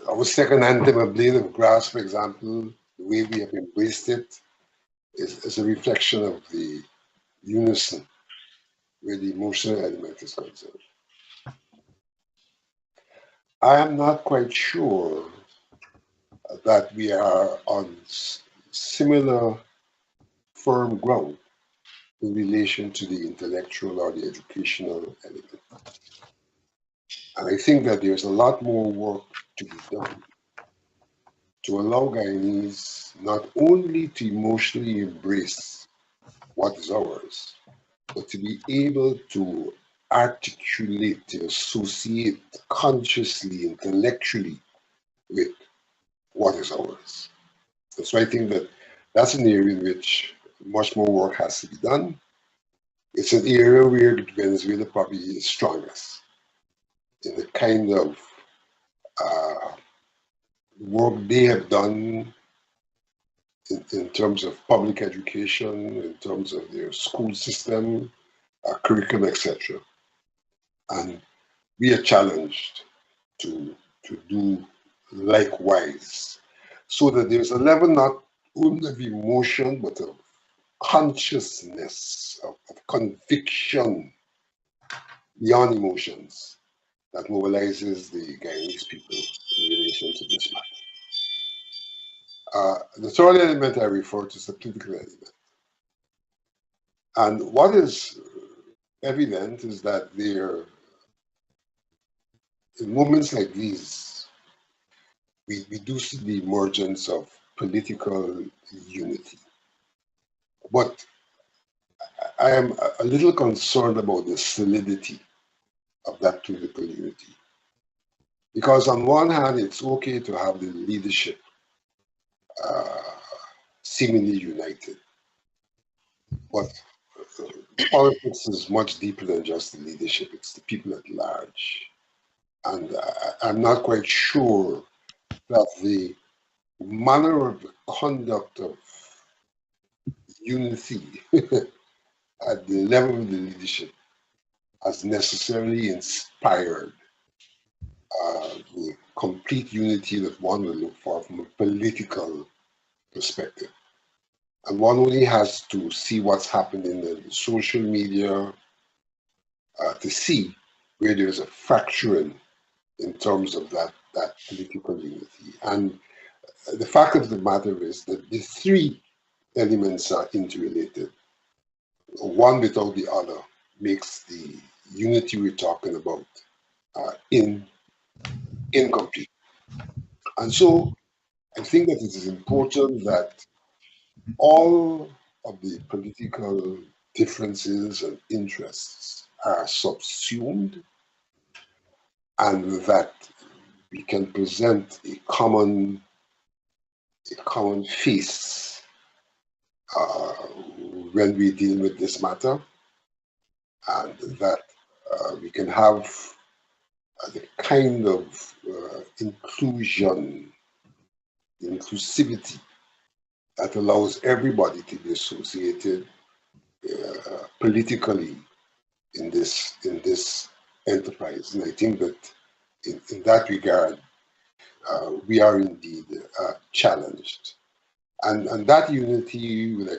our second anthem, A Blade of Grass, for example, the way we have embraced it is a reflection of the unison where the emotional element is concerned. I am not quite sure that we are on similar firm ground in relation to the intellectual or the educational element. And I think that there's a lot more work to be done to allow Guyanese not only to emotionally embrace what is ours, but to be able to articulate, to associate consciously, intellectually with what is ours. And so I think that that's an area in which much more work has to be done. It's an area where Venezuela probably is strongest in the kind of work they have done in terms of public education, in terms of their school system, curriculum, etc. And we are challenged to do likewise, so that there's a level not only of emotion, but of consciousness, of conviction beyond emotions that mobilizes the Guyanese people in relation to this matter. The third element I refer to is the political element. And what is evident is that there, in moments like these, we do see the emergence of political unity. But I am a little concerned about the solidity of that political unity. Because on one hand, it's okay to have the leadership seemingly united. But politics is much deeper than just the leadership, it's the people at large. And I'm not quite sure that the manner of the conduct of unity at the level of the leadership has necessarily inspired the complete unity that one would look for from a political perspective. And one only has to see what's happening in the social media to see where there's a fracturing in terms of that political unity. And the fact of the matter is that the three elements are interrelated. One without the other makes the unity we're talking about incomplete. And so I think that it is important that all of the political differences and interests are subsumed, and that we can present a common face when we deal with this matter, and that we can have the kind of inclusivity that allows everybody to be associated politically in this enterprise. And I think that in that regard, we are indeed challenged. And that unity will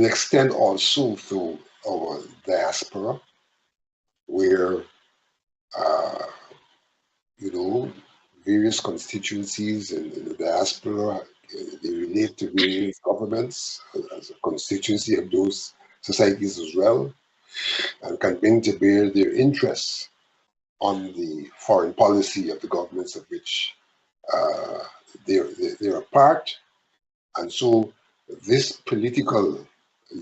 extend also to our diaspora, where various constituencies in the diaspora, they relate to various governments as a constituency of those societies as well, and can bring to bear their interests on the foreign policy of the governments of which they're a part. And so this political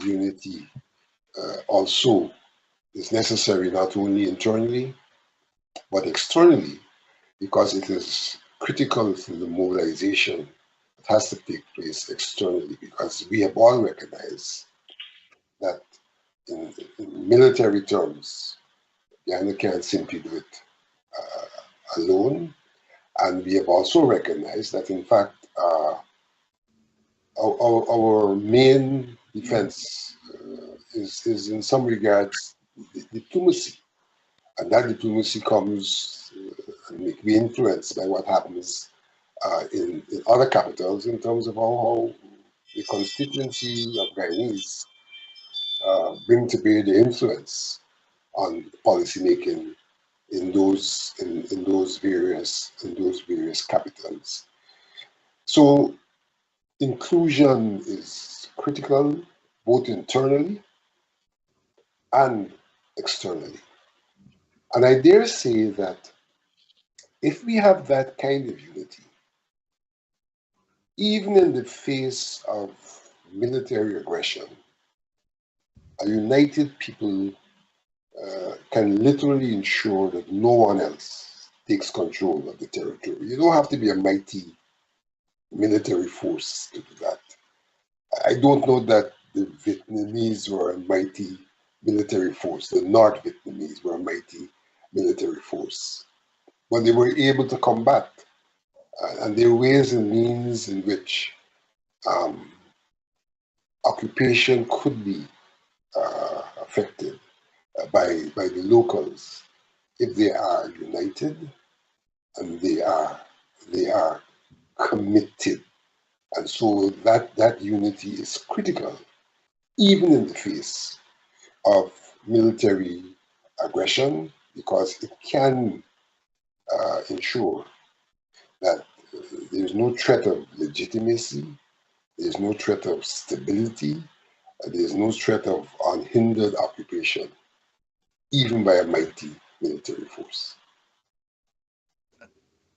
unity also is necessary not only internally, but externally, because it is critical to the mobilization that has to take place externally, because we have all recognized that in military terms, Guyana can't simply do it alone. And we have also recognized that, in fact, our main defense is in some regards diplomacy. And that diplomacy comes and may be influenced by what happens in other capitals in terms of how the constituency of Guyanese bring to bear the influence on policy making in those various capitals. So inclusion is critical both internally and externally. And I dare say that if we have that kind of unity, even in the face of military aggression, a united people can literally ensure that no one else takes control of the territory. You don't have to be a mighty military force to do that. I don't know that the Vietnamese were a mighty military force. The North Vietnamese were a mighty military force. But they were able to combat. And there are ways and means in which occupation could be affected by the locals if they are united and they are committed. And so that unity is critical, even in the face of military aggression, because it can ensure that there's no threat of legitimacy, there's no threat of stability, there's no threat of unhindered occupation, even by a mighty military force.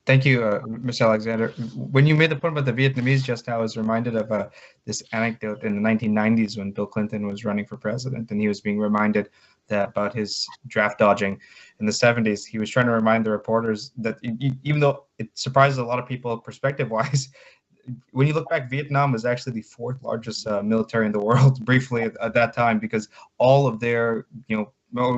Thank you, Mr. Alexander. When you made the point about the Vietnamese just now, I was reminded of this anecdote in the 1990s when Bill Clinton was running for president, and he was being reminded about his draft dodging in the 70s. He was trying to remind the reporters that even though it surprises a lot of people perspective-wise, when you look back, Vietnam was actually the fourth largest military in the world briefly at that time, because all of their, no,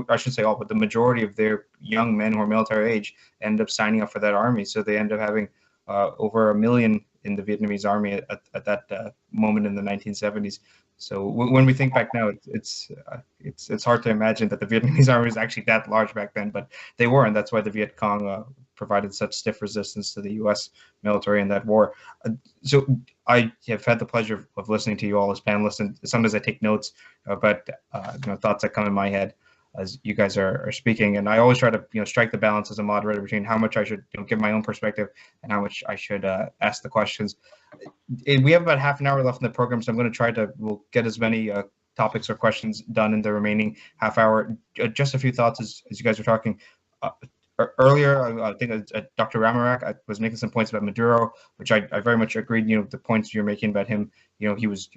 I shouldn't say all, but the majority of their young men who are military age end up signing up for that army. So they end up having over 1 million in the Vietnamese army at that moment in the 1970s. So when we think back now, it's hard to imagine that the Vietnamese army was actually that large back then, but they were, and that's why the Viet Cong provided such stiff resistance to the U.S. military in that war. So I have had the pleasure of listening to you all as panelists, and sometimes I take notes about thoughts that come in my head as you guys are speaking, and I always try to strike the balance as a moderator between how much I should give my own perspective and how much I should ask the questions. We have about half an hour left in the program, so I'm going to we'll get as many topics or questions done in the remaining half hour. Just a few thoughts as you guys were talking. Earlier, I think Dr. Ramarak was making some points about Maduro, which I very much agreed. The points you're making about him, he was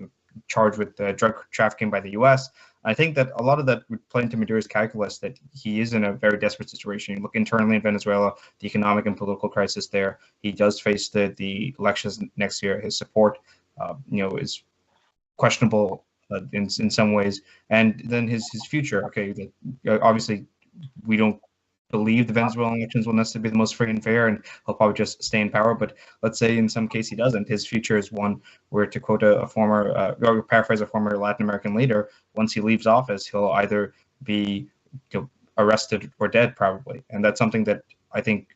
charged with drug trafficking by the U.S. I think that a lot of that would play into Maduro's calculus, that he is in a very desperate situation. You look internally in Venezuela, the economic and political crisis there. He does face the elections next year. His support, is questionable in some ways, and then his future. Okay, obviously we don't believe the Venezuelan elections will necessarily be the most free and fair, and he'll probably just stay in power. But let's say in some case he doesn't. His future is one where, to quote a former, or paraphrase a former Latin American leader, once he leaves office, he'll either be arrested or dead, probably. And that's something that I think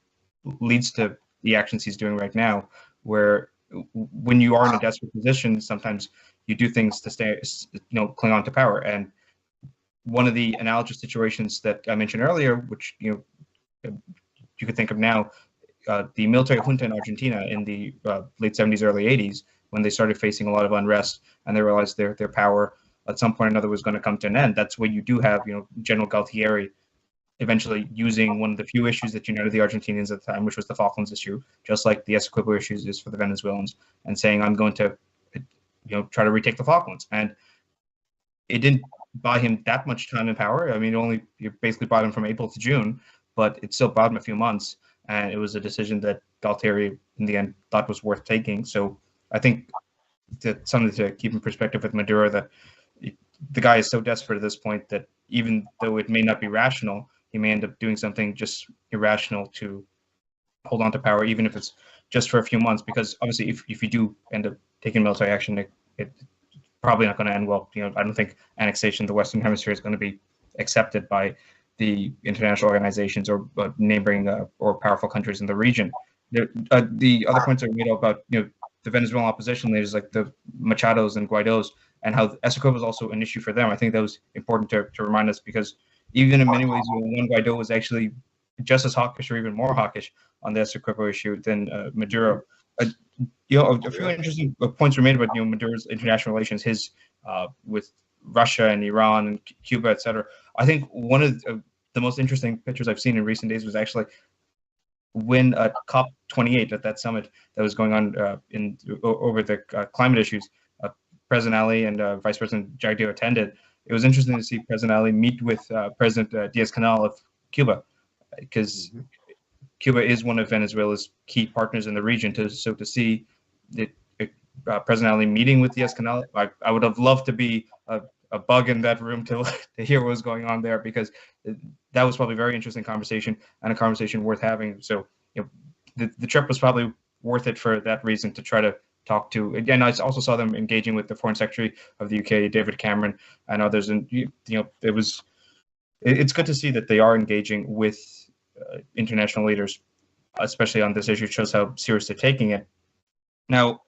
leads to the actions he's doing right now, where when you are in a desperate position, sometimes you do things to stay, cling on to power. And one of the analogous situations that I mentioned earlier, which you could think of now, the military junta in Argentina in the late 70s, early 80s, when they started facing a lot of unrest and they realized their power at some point or another was going to come to an end. That's where you do have, General Galtieri eventually using one of the few issues that united the Argentinians at the time, which was the Falklands issue, just like the Essequibo issues is for the Venezuelans, and saying, I'm going to, try to retake the Falklands. And it didn't buy him that much time in power. I mean, you basically bought him from April to June, but it still bought him a few months. And it was a decision that Galtieri, in the end, thought was worth taking. So I think that's something to keep in perspective with Maduro, that the guy is so desperate at this point that even though it may not be rational, he may end up doing something just irrational to hold on to power, even if it's just for a few months. Because obviously, if you do end up taking military action, it's probably not going to end well. I don't think annexation of the Western Hemisphere is going to be accepted by the international organizations or neighboring or powerful countries in the region. The other points are made about the Venezuelan opposition leaders like the Machados and Guaidos, and how Essequibo was also an issue for them. I think that was important to remind us, because even in many ways, Juan Guaido was actually just as hawkish or even more hawkish on the Essequibo issue than Maduro. A few interesting points were made about Maduro's international relations, his with Russia and Iran and Cuba, etc. I think one of the most interesting pictures I've seen in recent days was actually when COP28 at that summit that was going on over the climate issues, President Ali and Vice President Jagdeo attended. It was interesting to see President Ali meet with President Diaz-Canel of Cuba, because Cuba is one of Venezuela's key partners in the region. So to see President Ali meeting with Diaz-Canel, I would have loved to be a bug in that room to hear what was going on there, because that was probably a very interesting conversation and a conversation worth having. So the trip was probably worth it for that reason, to try to talk to. Again, I also saw them engaging with the Foreign Secretary of the UK, David Cameron, and others. And it's good to see that they are engaging with international leaders, especially on this issue. It shows how serious they're taking it. Now,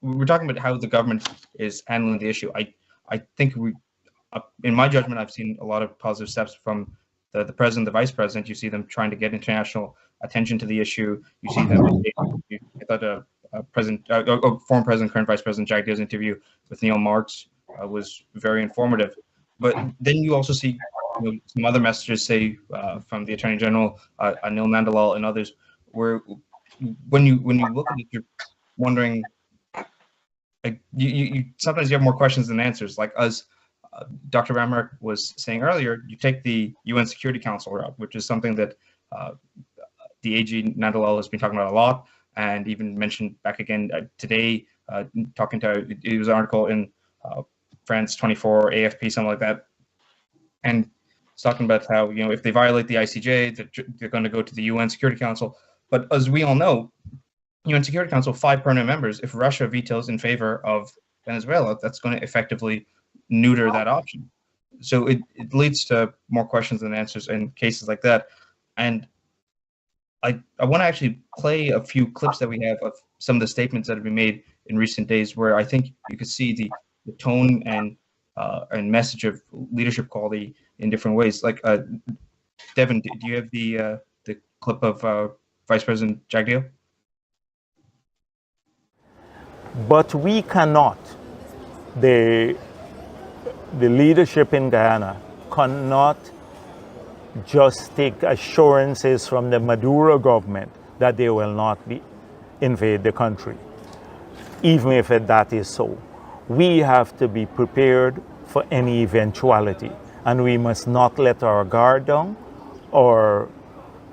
we're talking about how the government is handling the issue. I think in my judgment, I've seen a lot of positive steps from the president, the vice president. You see them trying to get international attention to the issue. You see them. I thought former president, current vice president Jagdeo's interview with Neil Marks was very informative. But then you also see some other messages, say from the Attorney General, Anil Nandalal, and others, where when you look at it, you're wondering. You sometimes you have more questions than answers. Like, as Dr. Ramarak was saying earlier, you take the UN Security Council route, which is something that the AG Nandalal has been talking about a lot, and even mentioned back again today, talking to, it was an article in France 24, AFP, something like that, and it's talking about how if they violate the ICJ, they're going to go to the UN Security Council. But as we all know, UN Security Council, 5 permanent members. If Russia vetoes in favor of Venezuela, that's going to effectively neuter that option. So it leads to more questions than answers in cases like that. And I want to actually play a few clips that we have of some of the statements that have been made in recent days, where I think you could see the tone and message of leadership quality in different ways. Like, Devin, do you have the clip of Vice President Jagdeo? But we cannot, the leadership in Guyana cannot just take assurances from the Maduro government that they will not invade the country, even if that is so. We have to be prepared for any eventuality, and we must not let our guard down or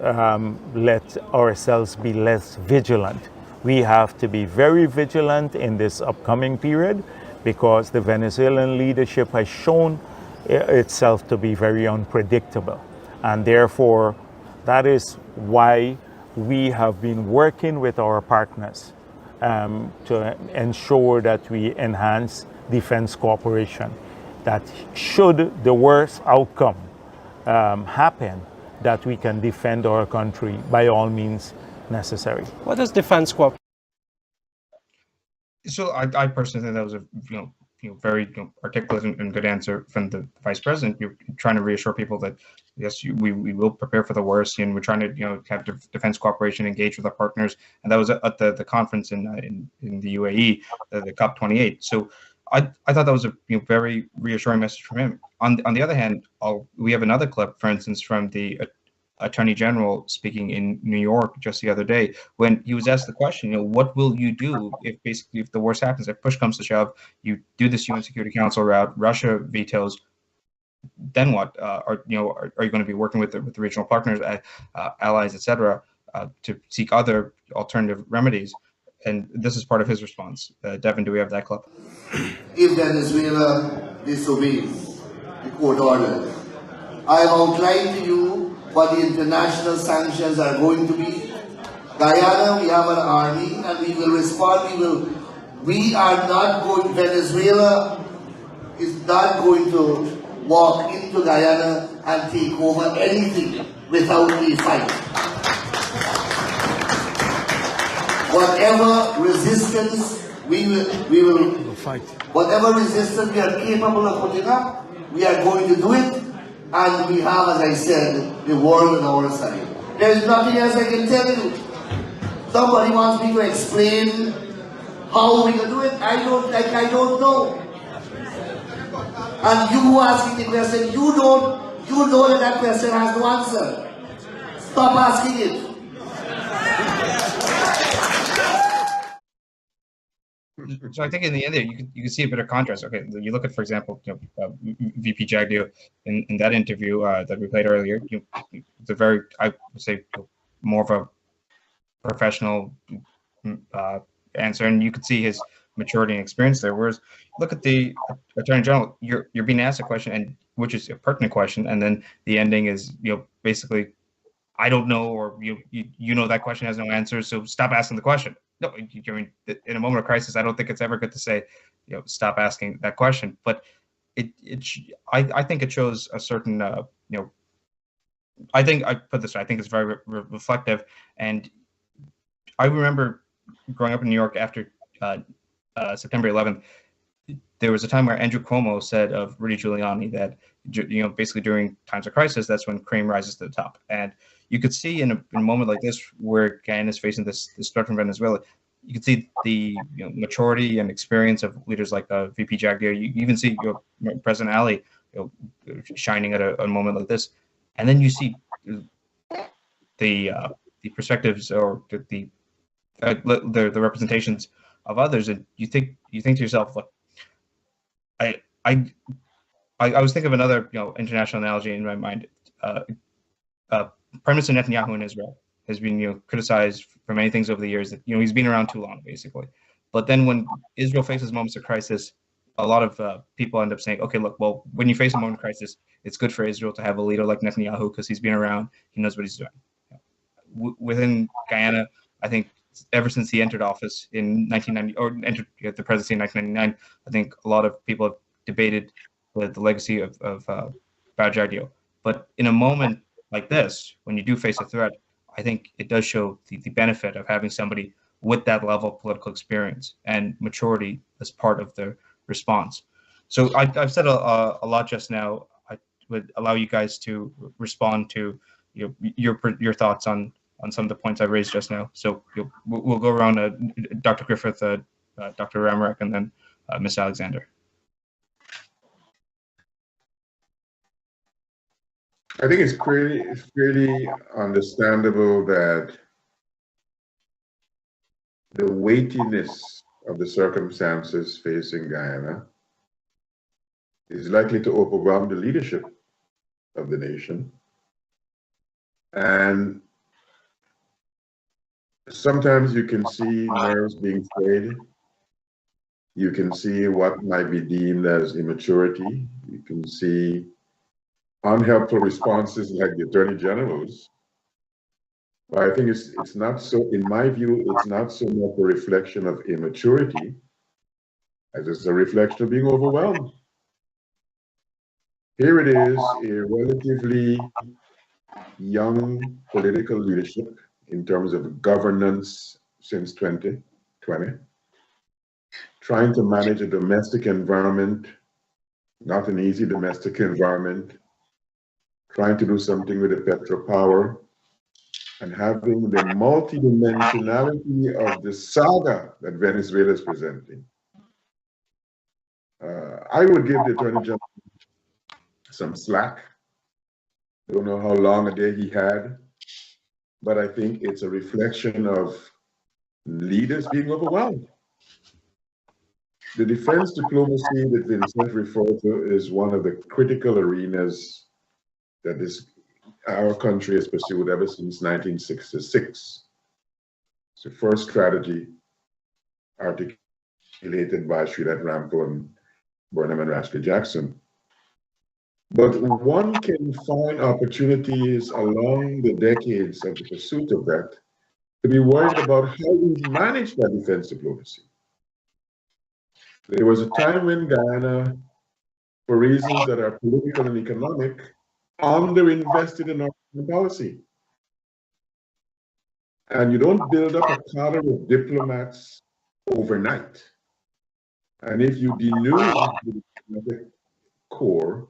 let ourselves be less vigilant. We have to be very vigilant in this upcoming period, because the Venezuelan leadership has shown itself to be very unpredictable. And therefore, That is why we have been working with our partners to ensure that we enhance defense cooperation. That should the worst outcome happen, that we can defend our country by all means necessary. What does defense cooperation? So I personally think that was a very articulate and good answer from the vice president. You're trying to reassure people that yes, we will prepare for the worst, and we're trying to have defense cooperation, engage with our partners, and that was at the conference in the UAE, the COP28. So I thought that was a very reassuring message from him. On the other hand, we have another clip, for instance, from the Attorney General speaking in New York just the other day, when he was asked the question, what will you do if the worst happens, if push comes to shove, you do this UN Security Council route, Russia vetoes, then what? Are you going to be working with the regional partners, allies, etc., to seek other alternative remedies? And this is part of his response. Devin, do we have that clip? If Venezuela disobeys the court orders, I have outlined to you what the international sanctions are going to be. Guyana, we have an army and we will respond. We are not going, Venezuela is not going to walk into Guyana and take over anything without a fight. Whatever resistance we will fight. Whatever resistance we are capable of putting up, we are going to do it. And we have, as I said, the world on our side. There's nothing else I can tell you. Somebody wants me to explain how we can do it. I don't know. And you asking the question, you know that question has no answer. Stop asking it. So I think in the end there, you can see a bit of contrast. Okay, you look at, for example, VP Jagdeo in that interview that we played earlier. It's a very, I would say, more of a professional answer, and you could see his maturity and experience there. Whereas, look at the Attorney General. You're being asked a question, and which is a pertinent question, and then the ending is basically, I don't know, or you know that question has no answer, so stop asking the question. No, I mean, in a moment of crisis, I don't think it's ever good to say, stop asking that question. But I think it shows a certain, I think I put this way, I think it's very reflective. And I remember growing up in New York after September 11th, there was a time where Andrew Cuomo said of Rudy Giuliani that, basically during times of crisis, that's when cream rises to the top. And you could see in a moment like this, where Guyana is facing this threat from Venezuela, you could see the maturity and experience of leaders like VP Jagdeo. You even see President Ali shining at a moment like this, and then you see the perspectives or the representations of others, and you think to yourself, look, I was thinking of another international analogy in my mind. Prime Minister Netanyahu in Israel has been criticized for many things over the years. That he's been around too long, basically. But then when Israel faces moments of crisis, a lot of people end up saying, okay, look, well, when you face a moment of crisis, it's good for Israel to have a leader like Netanyahu because he's been around, he knows what he's doing. Within Guyana, I think ever since he entered office in 1990, or entered the presidency in 1999, I think a lot of people have debated the legacy of Bao Jagdeo. But in a moment like this, when you do face a threat, I think it does show the benefit of having somebody with that level of political experience and maturity as part of the response. So I've said a lot just now. I would allow you guys to respond to your thoughts on some of the points I raised just now. So we'll go around Dr. Griffith, Dr. Ramarek, and then Ms. Alexander. I think it's clearly understandable that the weightiness of the circumstances facing Guyana is likely to overwhelm the leadership of the nation. And sometimes you can see nerves being frayed. You can see what might be deemed as immaturity. You can see unhelpful responses like the Attorney General's But I think it's not so, in my view, it's not so much a reflection of immaturity as it's a reflection of being overwhelmed. Here it is, a relatively young political leadership in terms of governance since 2020, trying to manage a domestic environment, not an easy domestic environment, trying to do something with the petropower, and having the multidimensionality of the saga that Venezuela is presenting. I would give the Attorney General some slack. Don't know how long a day he had, but I think it's a reflection of leaders being overwhelmed. The defense diplomacy that Vincent referred to is one of the critical arenas that our country has pursued ever since 1966. It's the first strategy articulated by Srinath Ramphal and Burnham and Rashleigh Jackson. But one can find opportunities along the decades of the pursuit of that to be worried about how we manage that defense diplomacy. There was a time when Guyana, for reasons that are political and economic, underinvested in our foreign policy. And you don't build up a cadre of diplomats overnight. And if you denude the diplomatic corps,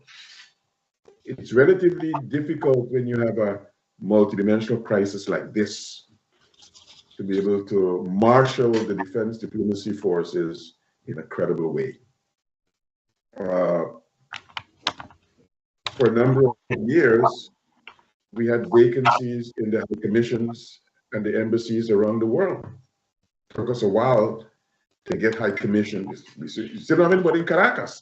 it's relatively difficult when you have a multidimensional crisis like this to be able to marshal the defense diplomacy forces in a credible way. For a number of years, we had vacancies in the high commissions and the embassies around the world. It took us a while to get high commissions. We still don't have anybody in Caracas.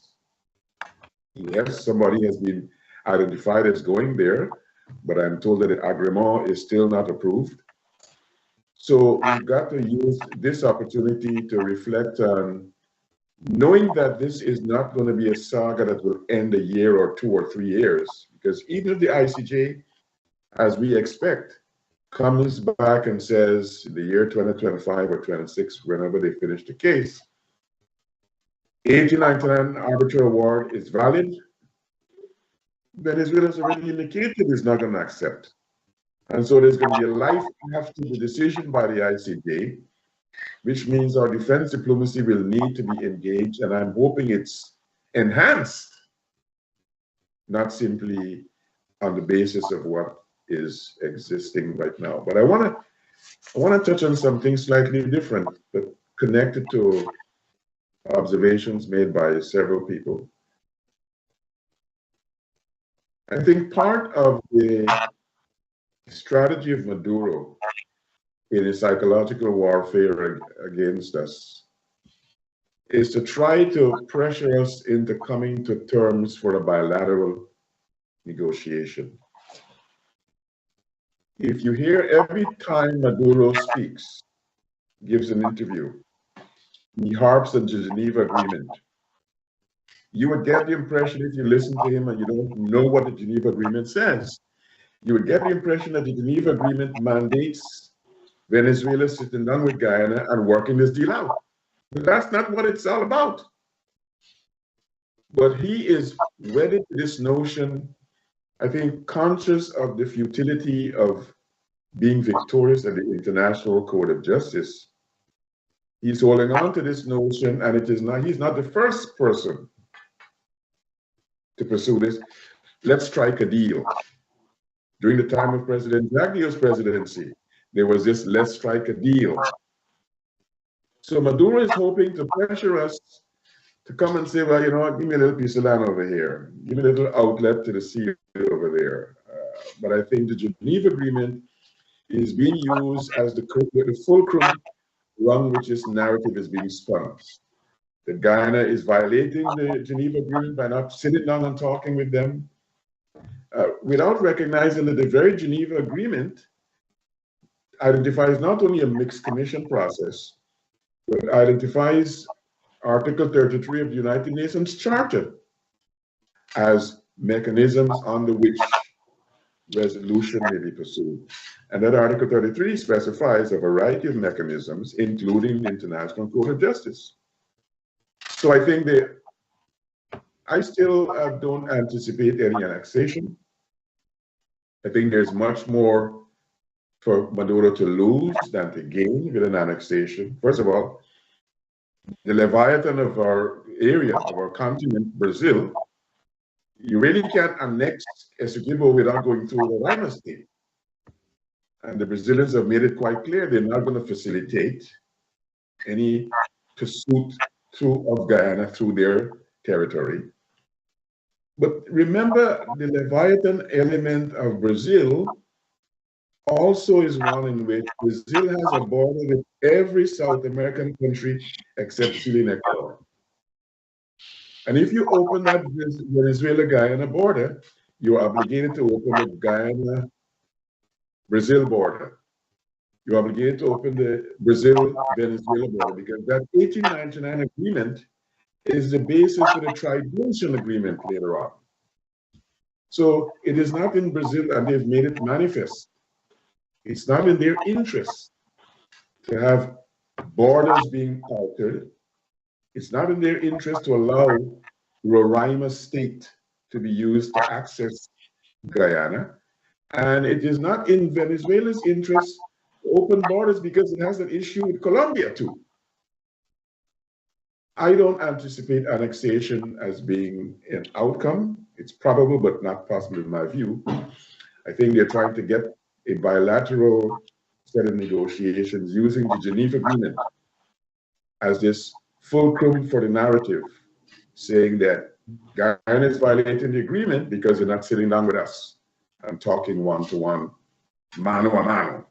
Yes, somebody has been identified as going there, but I'm told that the agreement is still not approved. So we've got to use this opportunity to reflect on knowing that this is not going to be a saga that will end a year or 2 or 3 years, because even if the ICJ, as we expect, comes back and says the year 2025 or 26, whenever they finish the case, 1899 arbitral award is valid, Venezuela has already indicated it's not going to accept. And so there's going to be a life after the decision by the ICJ, which means our defense diplomacy will need to be engaged, and I'm hoping it's enhanced, not simply on the basis of what is existing right now. But I want to touch on something slightly different, but connected to observations made by several people. I think part of the strategy of Maduro in his psychological warfare against us is to try to pressure us into coming to terms for a bilateral negotiation. If you hear every time Maduro speaks, gives an interview, he harps on the Geneva Agreement, you would get the impression, if you listen to him and you don't know what the Geneva Agreement says, you would get the impression that the Geneva Agreement mandates Venezuela sitting down with Guyana and working this deal out. But that's not what it's all about. But he is wedded to this notion, I think, conscious of the futility of being victorious at the International Court of Justice. He's holding on to this notion, and he's not the first person to pursue this. Let's strike a deal. During the time of President Zaguio's presidency, there was this let's strike a deal. So Maduro is hoping to pressure us to come and say, well, you know what, give me a little piece of land over here. Give me a little outlet to the sea over there. But I think the Geneva Agreement is being used as the fulcrum around which this narrative is being spun. That Guyana is violating the Geneva Agreement by not sitting down and talking with them, without recognizing that the very Geneva Agreement identifies not only a mixed commission process, but identifies Article 33 of the United Nations Charter as mechanisms under which resolution may be pursued. And that Article 33 specifies a variety of mechanisms, including the International Court of Justice. So I think I still don't anticipate any annexation. I think there's much more for Maduro to lose than to gain with an annexation. First of all, the Leviathan of our area, of our continent, Brazil, you really can't annex Essequibo without going through the Roraima state. And the Brazilians have made it quite clear they're not going to facilitate any pursuit of Guyana through their territory. But remember, the Leviathan element of Brazil also is one in which Brazil has a border with every South American country except Chile and Ecuador. And if you open that Venezuela-Guyana border, you're obligated to open the Guyana-Brazil border. You're obligated to open the Brazil-Venezuela border because that 1899 agreement is the basis for the tri-nation agreement later on. So it is not in Brazil, and they've made it manifest. It's not in their interest to have borders being altered. It's not in their interest to allow Roraima state to be used to access Guyana. And it is not in Venezuela's interest to open borders because it has an issue with Colombia too. I don't anticipate annexation as being an outcome. It's probable, but not possible in my view. I think they're trying to get a bilateral set of negotiations using the Geneva Agreement as this fulcrum for the narrative, saying that Guyana is violating the agreement because they're not sitting down with us and talking one-to-one, mano a mano.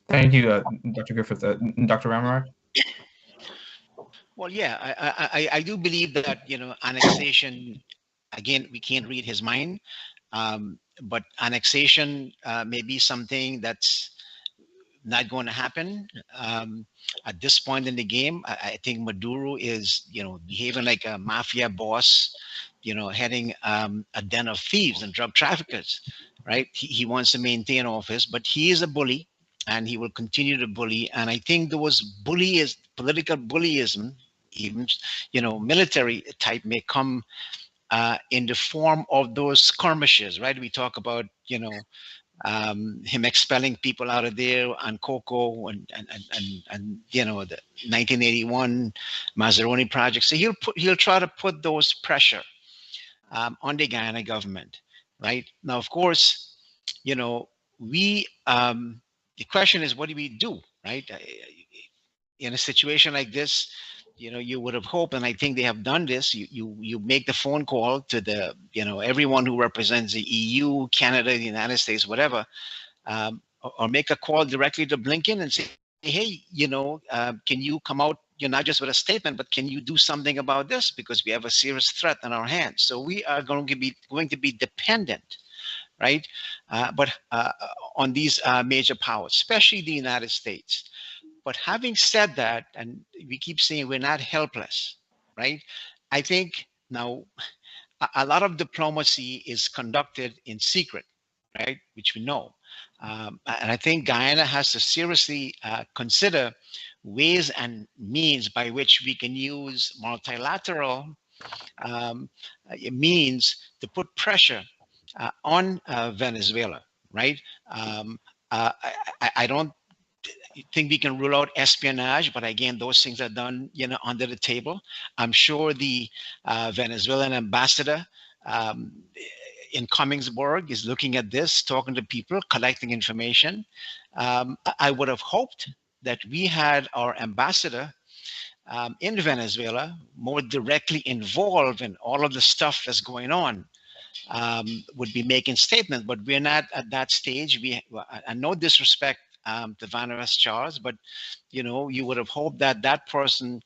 Thank you, Dr. Griffith. Dr. Ramarak? Well, yeah, I do believe that, you know, annexation, again, we can't read his mind, but annexation may be something that's not going to happen at this point in the game. I think Maduro is, you know, behaving like a mafia boss, you know, heading a den of thieves and drug traffickers, right? He wants to maintain office, but he is a bully and he will continue to bully. And I think there was political bullyism, even, you know, military type may come in the form of those skirmishes, right? We talk about, you know, him expelling people out of there on Coco and you know, the 1981 Mazzaroni project. So he'll try to put those pressure on the Guyana government, right? Now, of course, you know, the question is, what do we do, right? In a situation like this, you know, you would have hoped, and I think they have done this, you make the phone call to the, you know, everyone who represents the EU, Canada, the United States, whatever, or make a call directly to Blinken and say, hey, you know, can you come out, you're not just with a statement, but can you do something about this? Because we have a serious threat on our hands. So we are going to be dependent, right? But on these major powers, especially the United States. But having said that, and we keep saying we're not helpless, right? I think now a lot of diplomacy is conducted in secret, right? Which we know. And I think Guyana has to seriously consider ways and means by which we can use multilateral means to put pressure on Venezuela, right? I don't think we can rule out espionage, but again, those things are done, you know, under the table. I'm sure the Venezuelan ambassador in Commingsburg is looking at this, talking to people, collecting information. I would have hoped that we had our ambassador in Venezuela more directly involved in all of the stuff that's going on, would be making statements, but we're not at that stage. And no disrespect to Vanneras Charles, but you know, you would have hoped that that person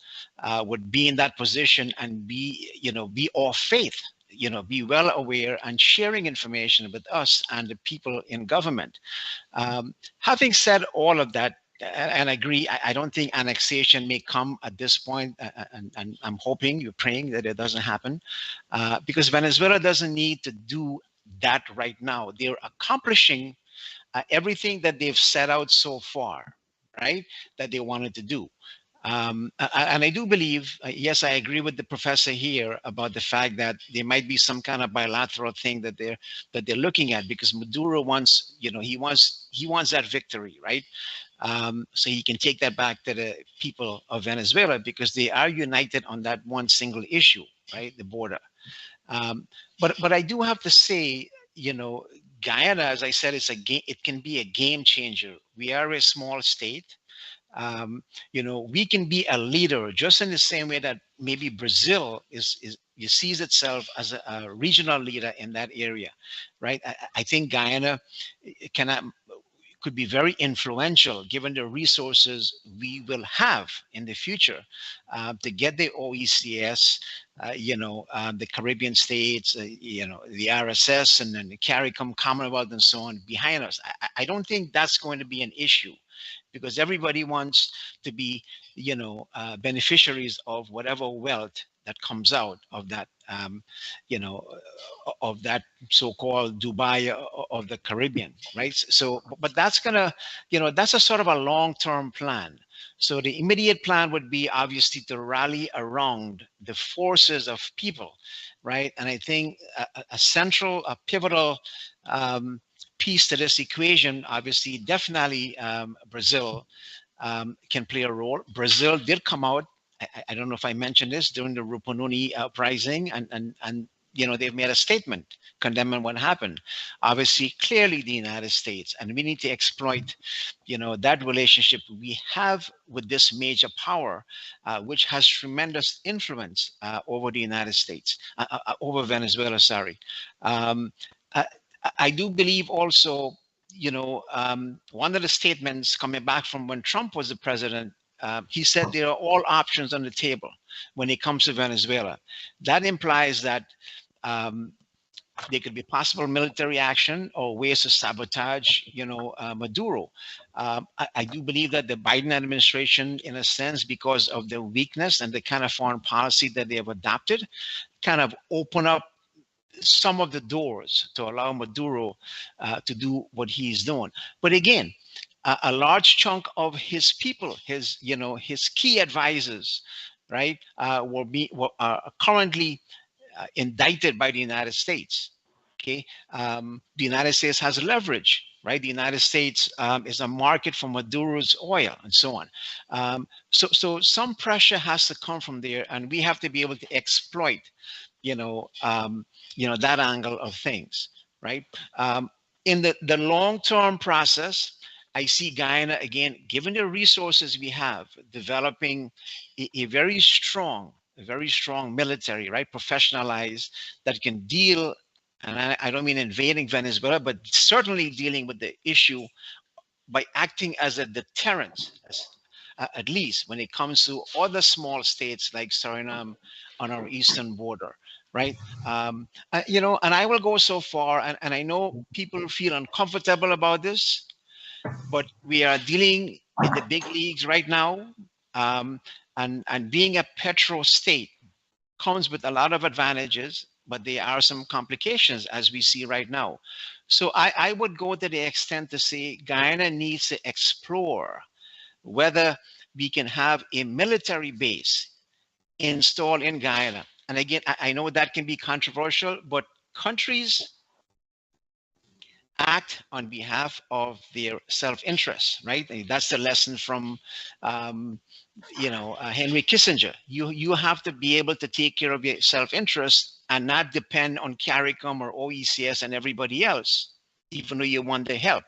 would be in that position and be, you know, be of faith, you know, be well aware and sharing information with us and the people in government. Having said all of that, and I agree, I don't think annexation may come at this point, and I'm hoping, you're praying that it doesn't happen, because Venezuela doesn't need to do that right now. They're accomplishing everything that they've set out so far, right, that they wanted to do. And I do believe, yes, I agree with the professor here about the fact that there might be some kind of bilateral thing that they're looking at, because Maduro wants, he wants that victory, right? So he can take that back to the people of Venezuela, because they are united on that one single issue, right? The border. But I do have to say, Guyana, as I said, it can be a game changer. We are a small state. We can be a leader just in the same way that maybe Brazil sees itself as a regional leader in that area, right? I think Guyana could be very influential given the resources we will have in the future to get the OECS, the Caribbean states, the RSS, and then the CARICOM, Commonwealth, and so on behind us. I don't think that's going to be an issue, because everybody wants to be, beneficiaries of whatever wealth that comes out of that, of that so-called Dubai of the Caribbean, right? So, but that's gonna, that's a sort of a long-term plan. So the immediate plan would be obviously to rally around the forces of people, right? And I think a central, a pivotal piece to this equation, obviously, definitely Brazil can play a role. Brazil did come out, I don't know if I mentioned this, during the Rupununi uprising, and they've made a statement condemning what happened. Obviously, clearly the United States, and we need to exploit, that relationship we have with this major power, which has tremendous influence over the United States, over Venezuela, sorry. I do believe also, one of the statements coming back from when Trump was the president, he said there are all options on the table when it comes to Venezuela. That implies that there could be possible military action or ways to sabotage, Maduro. I do believe that the Biden administration, in a sense, because of their weakness and the kind of foreign policy that they have adopted, kind of open up some of the doors to allow Maduro to do what he's doing. But again, a large chunk of his people, his key advisors, right, are currently indicted by the United States. Okay, the United States has leverage, right? The United States is a market for Maduro's oil and so on. So some pressure has to come from there, and we have to be able to exploit, that angle of things, right? In the long-term process, I see Guyana, again, given the resources we have, developing a very strong military, right, professionalized, that can deal, and I don't mean invading Venezuela, but certainly dealing with the issue by acting as a deterrent, at least when it comes to other small states like Suriname on our eastern border, right? And I will go so far, and I know people feel uncomfortable about this, but we are dealing in the big leagues right now, and being a petro state comes with a lot of advantages, but there are some complications, as we see right now. So I would go to the extent to say Guyana needs to explore whether we can have a military base installed in Guyana. And again, I know that can be controversial, but countries act on behalf of their self-interest, right? And that's the lesson from, Henry Kissinger. You have to be able to take care of your self-interest and not depend on CARICOM or OECS and everybody else, even though you want their help.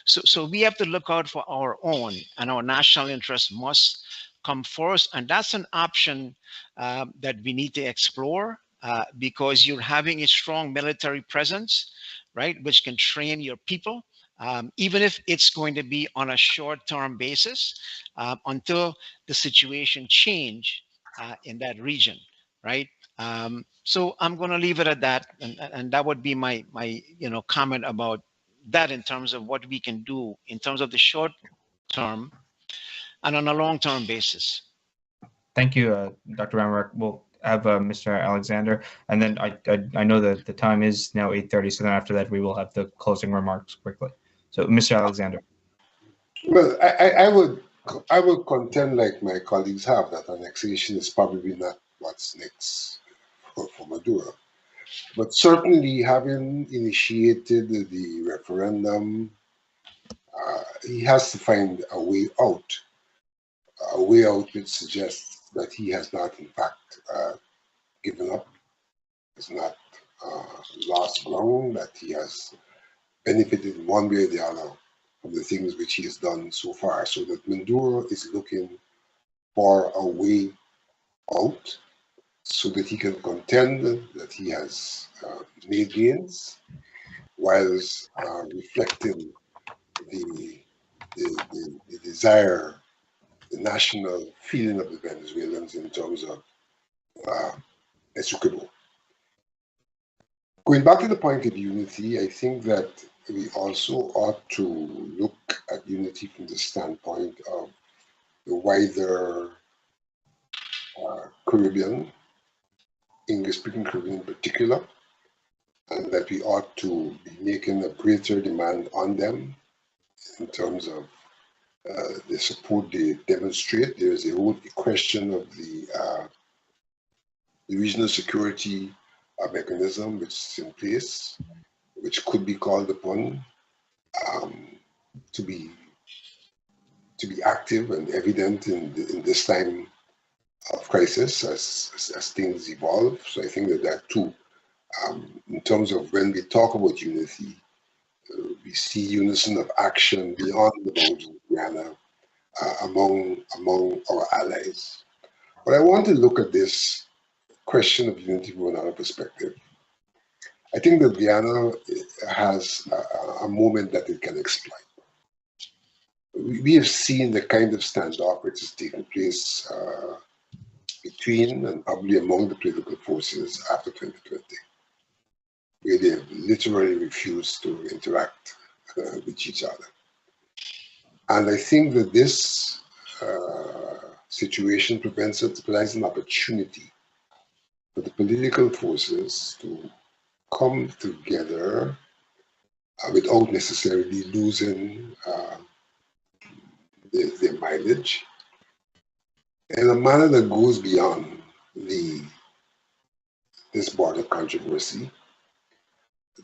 So we have to look out for our own, and our national interest must come first. And that's an option that we need to explore, because you're having a strong military presence, right, which can train your people, even if it's going to be on a short-term basis, until the situation change in that region, right? So I'm going to leave it at that, and that would be my comment about that in terms of what we can do in terms of the short term and on a long-term basis. Thank you, Dr. Ramrak. Well, have Mr. Alexander, and then I know that the time is now 8:30, so then after that we will have the closing remarks quickly. So, Mr. Alexander. Well, I would contend, like my colleagues have, that annexation is probably not what's next for Maduro. But certainly, having initiated the referendum, he has to find a way out which suggests that he has not, in fact, given up, has not lost ground, that he has benefited in one way or the other from the things which he has done so far. So that Maduro is looking for a way out so that he can contend that he has made gains, whilst reflecting the desire, the national feeling of the Venezuelans in terms of Esukabo. Going back to the point of unity, I think that we also ought to look at unity from the standpoint of the wider Caribbean, English-speaking Caribbean in particular, and that we ought to be making a greater demand on them in terms of the support they demonstrate. There is a whole question of the regional security mechanism which is in place, which could be called upon to be active and evident in this time of crisis as things evolve. So I think that too, in terms of when we talk about unity, we see unison of action beyond the boundaries of Guyana among our allies. But I want to look at this question of unity from another perspective. I think that Guyana has a moment that it can exploit. We have seen the kind of standoff which has taken place between and probably among the political forces after 2020, where they have literally refused to interact with each other. And I think that this situation provides an opportunity for the political forces to come together without necessarily losing their mileage in a manner that goes beyond this border controversy,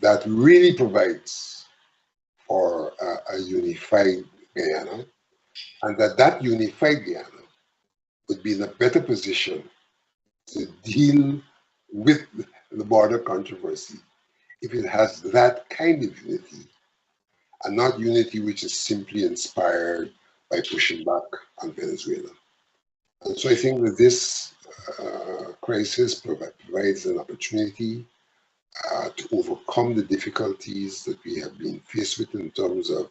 that really provides for a unified Guyana, and that unified Guyana would be in a better position to deal with the border controversy if it has that kind of unity, and not unity which is simply inspired by pushing back on Venezuela. And so I think that this crisis provides an opportunity to overcome the difficulties that we have been faced with in terms of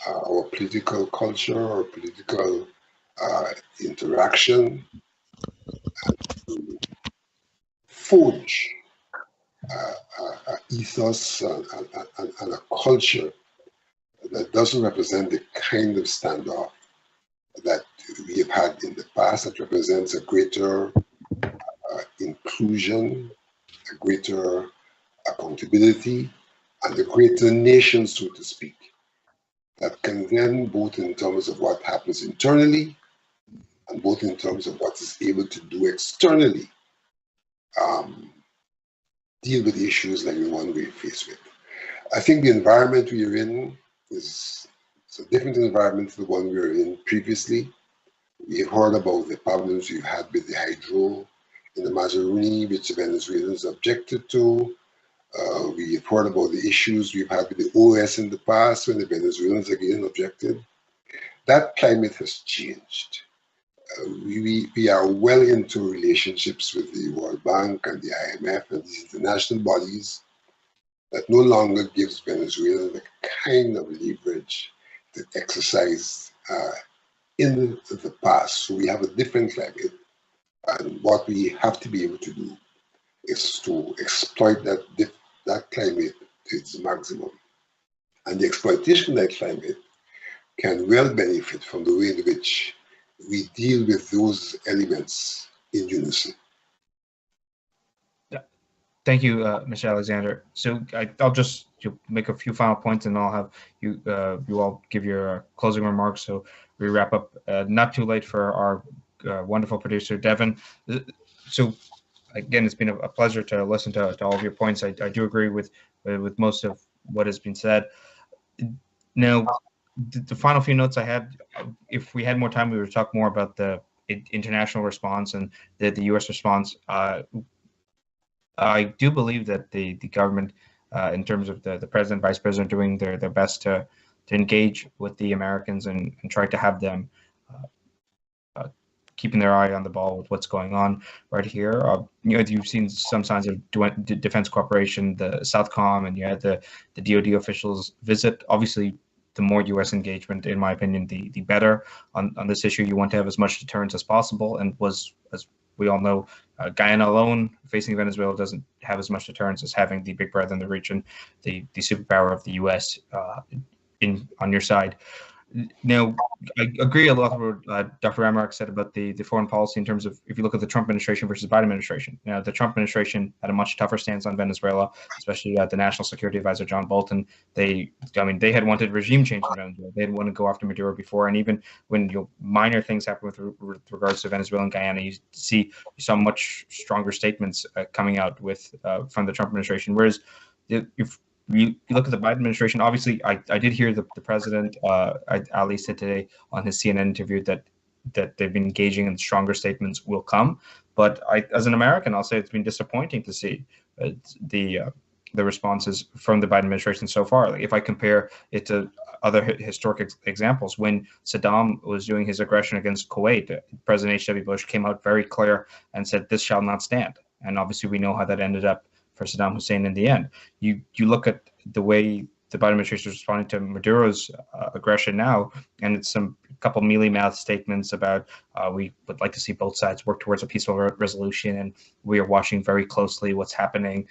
our political culture, our political interaction, and to forge ethos and a culture that doesn't represent the kind of standoff that we have had in the past, that represents a greater inclusion, a greater accountability, and a greater nation, so to speak, that can then, both in terms of what happens internally and both in terms of what is able to do externally, deal with issues like the one we're faced with. I think the environment we are in is a different environment to the one we were in previously. We've heard about the problems we've had with the hydro in the Mazaruni, which the Venezuelans objected to. We've heard about the issues we've had with the OS in the past when the Venezuelans again objected. That climate has changed. We are well into relationships with the World Bank and the IMF and these international bodies that no longer gives Venezuela the kind of leverage that exercised in the past. So we have a different climate, and what we have to be able to do is to exploit that climate to its maximum. And the exploitation of that climate can well benefit from the way in which we deal with those elements in unison. Thank you, Mr. Alexander. So I'll just make a few final points, and I'll have you all give your closing remarks. So we wrap up not too late for our wonderful producer, Devin. So again, it's been a pleasure to listen to all of your points. I do agree with most of what has been said. Now, the final few notes I had, if we had more time, we would talk more about the international response and the U.S. response. I do believe that the government, in terms of the president, vice president, doing their best to engage with the Americans and try to have them keeping their eye on the ball with what's going on right here. You've seen some signs of defense cooperation, the Southcom, and you had the DoD officials visit. Obviously, the more U.S. engagement, in my opinion, the better on this issue. You want to have as much deterrence as possible, and as we all know, Guyana alone facing Venezuela doesn't have as much deterrence as having the big brother in the region, the superpower of the U.S. On your side. Now, I agree a lot with what Dr. Amarak said about the foreign policy in terms of if you look at the Trump administration versus Biden administration. The Trump administration had a much tougher stance on Venezuela, especially the National Security Advisor John Bolton. They had wanted regime change in Venezuela. They had wanted to go after Maduro before, and even when minor things happen with regards to Venezuela and Guyana, you saw much stronger statements coming out from the Trump administration. Whereas if you look at the Biden administration, obviously, I did hear the president, Ali, said today on his CNN interview that they've been engaging and stronger statements will come. But as an American, I'll say it's been disappointing to see the responses from the Biden administration so far. Like if I compare it to other historic examples, when Saddam was doing his aggression against Kuwait, President H.W. Bush came out very clear and said, "This shall not stand." And obviously, we know how that ended up for Saddam Hussein in the end. You look at the way the Biden administration is responding to Maduro's aggression now, and it's a couple mealy-mouthed statements about we would like to see both sides work towards a peaceful resolution, and we are watching very closely what's happening,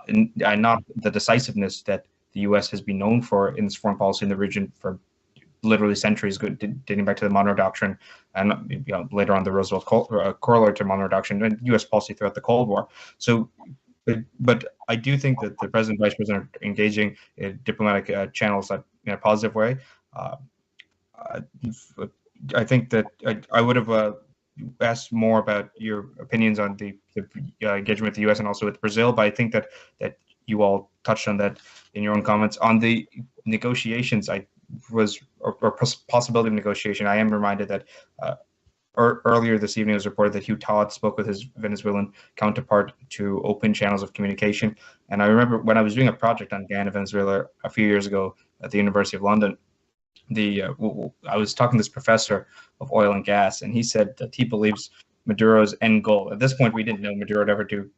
and not the decisiveness that the U.S. has been known for in its foreign policy in the region for literally centuries, dating back to the Monroe Doctrine, and later on the Roosevelt corollary to Monroe Doctrine, and U.S. policy throughout the Cold War. So. But I do think that the president and vice president are engaging in diplomatic channels in a positive way. I think that I would have asked more about your opinions on the engagement with the U.S. and also with Brazil, but I think that you all touched on that in your own comments. On the negotiations, or possibility of negotiation, I am reminded that earlier this evening, it was reported that Hugh Todd spoke with his Venezuelan counterpart to open channels of communication. And I remember when I was doing a project on Guyana, Venezuela a few years ago at the University of London, I was talking to this professor of oil and gas, and he said that he believes Maduro's end goal. At this point, we didn't know Maduro would ever do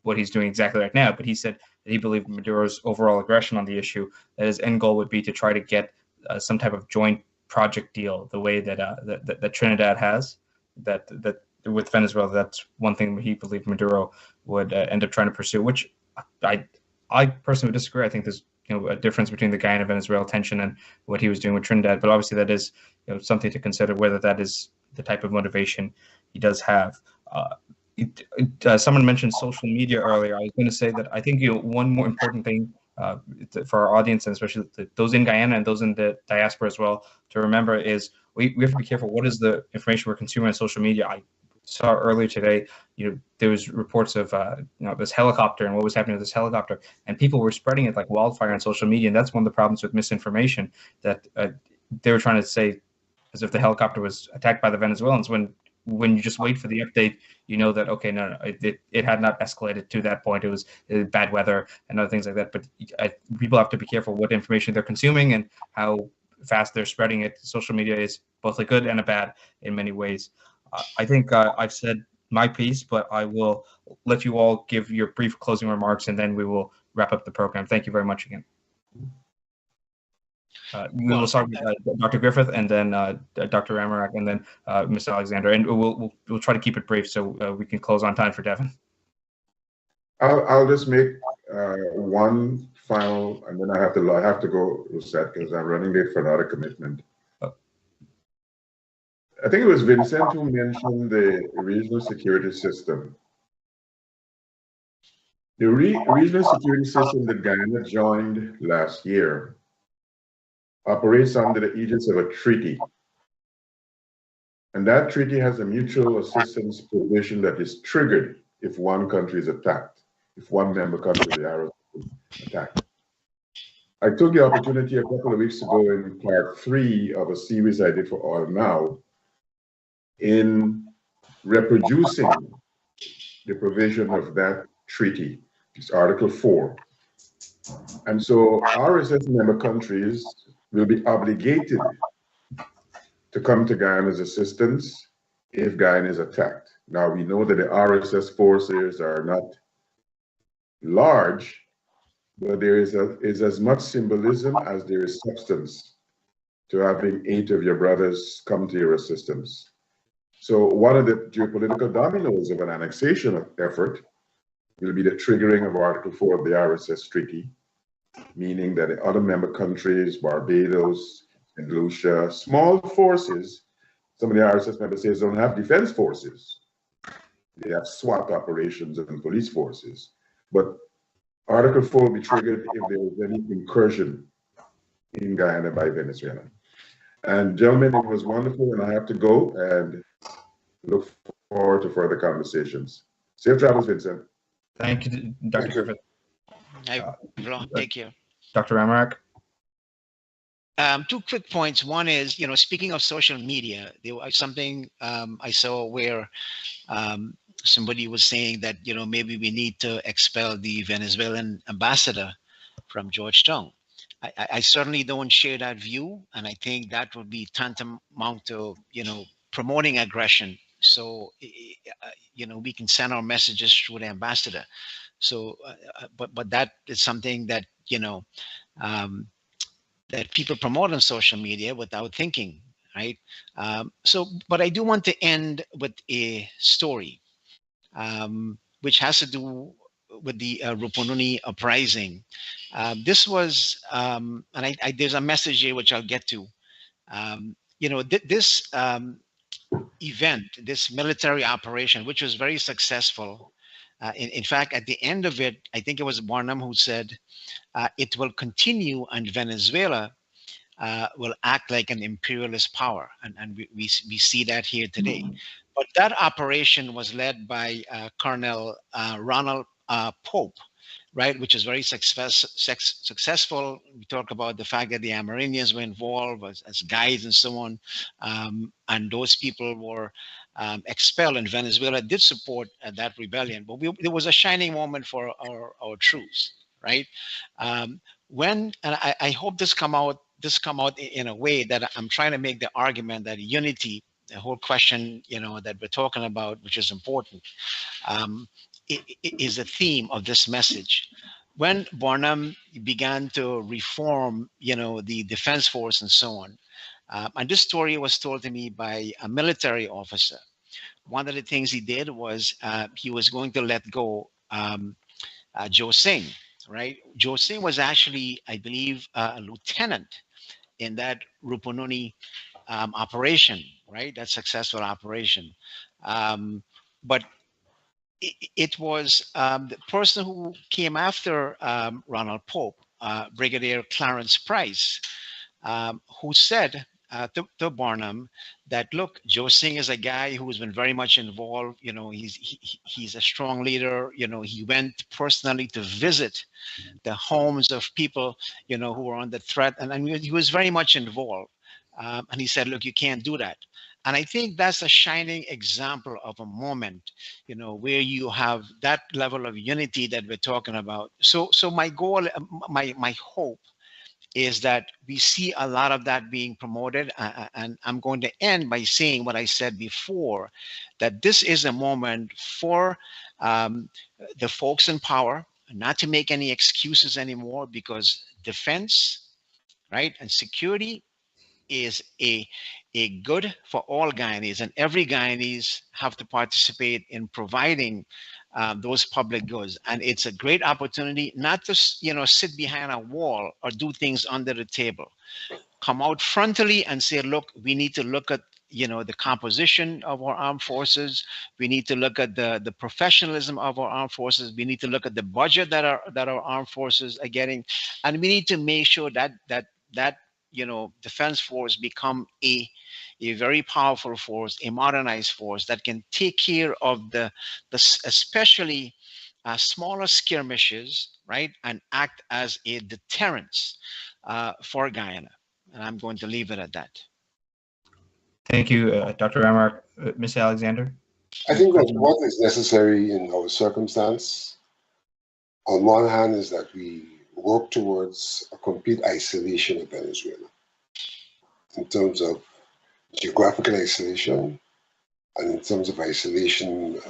what he's doing exactly right now, but he said that he believed Maduro's overall aggression on the issue, that his end goal would be to try to get some type of joint project deal, the way that that Trinidad has, that with Venezuela. That's one thing he believed Maduro would end up trying to pursue, which I personally would disagree. I think there's a difference between the Guyana Venezuela tension and what he was doing with Trinidad, but obviously that is something to consider, whether that is the type of motivation he does have. Someone mentioned social media earlier. I was going to say that I think one more important thing for our audience, and especially those in Guyana and those in the diaspora as well, to remember is we have to be careful. What is the information we're consuming on social media? I saw earlier today, there was reports of this helicopter and what was happening with this helicopter, and people were spreading it like wildfire on social media. And that's one of the problems with misinformation, that they were trying to say as if the helicopter was attacked by the Venezuelans, when you just wait for the update, that, okay, no, it had not escalated to that point. It was bad weather and other things like that. But people have to be careful what information they're consuming and how fast they're spreading it. Social media is both a good and a bad in many ways. I think I've said my piece, but I will let you all give your brief closing remarks, and then we will wrap up the program. Thank you very much again. We will start with Dr. Griffith, and then Dr. Amarak, and then Mr. Alexander, and we'll try to keep it brief so we can close on time for Devin. I'll just make one final, and then I have to go reset because I'm running late for another commitment. I think it was Vincent who mentioned the regional security system. The regional security system that Guyana joined last year operates under the aegis of a treaty. And that treaty has a mutual assistance provision that is triggered if one country is attacked, if one member country of the ROC is attacked. I took the opportunity a couple of weeks ago in part 3 of a series I did for Oil Now in reproducing the provision of that treaty. It's Article 4. And so RSS member countries will be obligated to come to Guyana's assistance if Guyana is attacked. Now, we know that the RSS forces are not large, but there is as much symbolism as there is substance to having 8 of your brothers come to your assistance. So one of the geopolitical dominoes of an annexation effort will be the triggering of Article 4 of the RSS Treaty, meaning that the other member countries, Barbados, St. Lucia, small forces, some of the RSS member states don't have defense forces. They have SWAT operations and police forces. But Article 4 will be triggered if there is any incursion in Guyana by Venezuela. And gentlemen, it was wonderful, and I have to go and look forward to further conversations. Safe travels, Vincent. Thank you, Dr. Griffith. Take care. Dr. Ramarak. 2 quick points. One is, speaking of social media, there was something I saw where somebody was saying that, maybe we need to expel the Venezuelan ambassador from Georgetown. I certainly don't share that view, and I think that would be tantamount to, promoting aggression. So, we can send our messages through the ambassador. So, but that is something that, that people promote on social media without thinking, right? But I do want to end with a story, which has to do with the Rupununi uprising. This was, and there's a message here which I'll get to. This event, this military operation, which was very successful. In fact, at the end of it, I think it was Barnum who said, it will continue and Venezuela will act like an imperialist power. And we see that here today. But that operation was led by Colonel Ronald Pope, right, which is very successful. We talk about the fact that the Amerindians were involved as guides and so on. And those people were expelled, and Venezuela did support that rebellion. But there was a shining moment for our troops, right? And I hope this come out in a way that I'm trying to make the argument that unity, the whole question, that we're talking about, which is important, is the theme of this message. When Barnum began to reform, the defense force and so on, and this story was told to me by a military officer. One of the things he did was he was going to let go Joe Singh, right? Joe Singh was actually, I believe, a lieutenant in that Rupununi operation, right? That successful operation. But it was the person who came after Ronald Pope, Brigadier Clarence Price, who said to Barnum that, look, Joe Singh is a guy who has been very much involved. He's a strong leader. He went personally to visit the homes of people, who were under threat. And he was very much involved. And he said, look, you can't do that. And I think that's a shining example of a moment, where you have that level of unity that we're talking about. So my goal, my hope is that we see a lot of that being promoted. And I'm going to end by saying what I said before, that this is a moment for the folks in power not to make any excuses anymore, because defense, right, and security is a good for all Guyanese, and every Guyanese have to participate in providing those public goods. And it's a great opportunity not to sit behind a wall or do things under the table. Come out frontally and say, look, we need to look at the composition of our armed forces. We need to look at the professionalism of our armed forces. We need to look at the budget that our armed forces are getting, and we need to make sure that defense force become a very powerful force, a modernized force that can take care of the especially smaller skirmishes, right, and act as a deterrence for Guyana. And I'm going to leave it at that. Thank you, Dr. Ramark. Ms. Alexander? I think that what is necessary in our circumstance, on one hand, is that we work towards a complete isolation of Venezuela in terms of geographical isolation and in terms of isolation in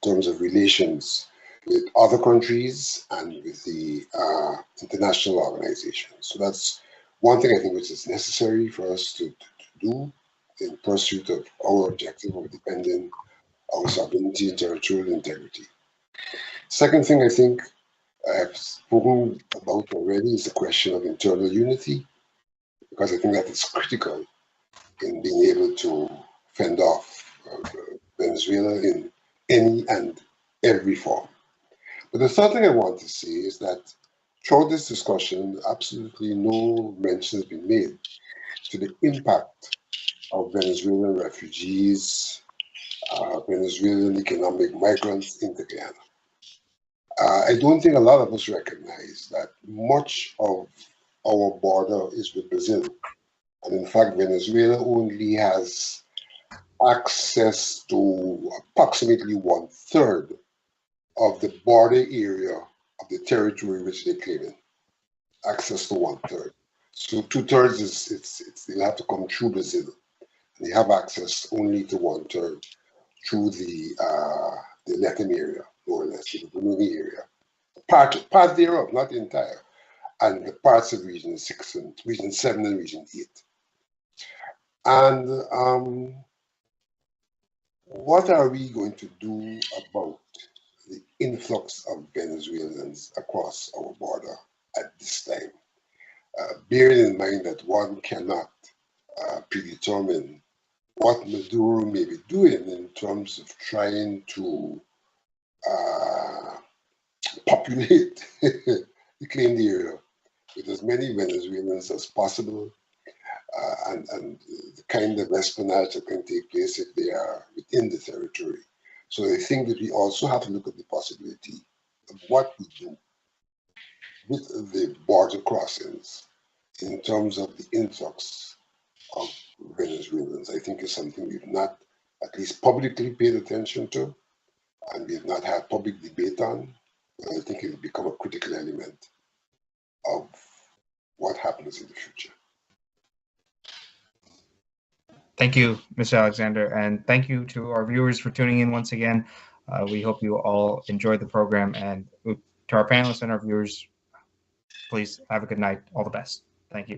terms of relations with other countries and with the international organizations. So that's one thing I think which is necessary for us to do in pursuit of our objective of defending our sovereignty and territorial integrity. Second thing I think I have spoken about already is the question of internal unity, because I think that is critical in being able to fend off Venezuela in any and every form. But the third thing I want to say is that throughout this discussion, absolutely no mention has been made to the impact of Venezuelan refugees, Venezuelan economic migrants into Guyana. I don't think a lot of us recognize that much of our border is with Brazil. And in fact, Venezuela only has access to approximately 1/3 of the border area of the territory which they claim in. Access to 1/3. So 2/3 they'll have to come through Brazil. And they have access only to 1/3 through the Latin area, more or less, the Brunei area. Part thereof, not the entire, and the parts of Region 6 and Region 7 and Region 8. And what are we going to do about the influx of Venezuelans across our border at this time? Bearing in mind that one cannot predetermine what Maduro may be doing in terms of trying to populate the claimed area with as many Venezuelans as possible, and the kind of espionage that can take place if they are within the territory. So I think that we also have to look at the possibility of what we do with the border crossings in terms of the influx of Venezuelans. I think is something we've not at least publicly paid attention to, and we've not had public debate on. But I think it will become a critical element of what happens in the future. Thank you, Mr. Alexander, and thank you to our viewers for tuning in once again. We hope you all enjoyed the program, and to our panelists and our viewers, please have a good night. All the best. Thank you.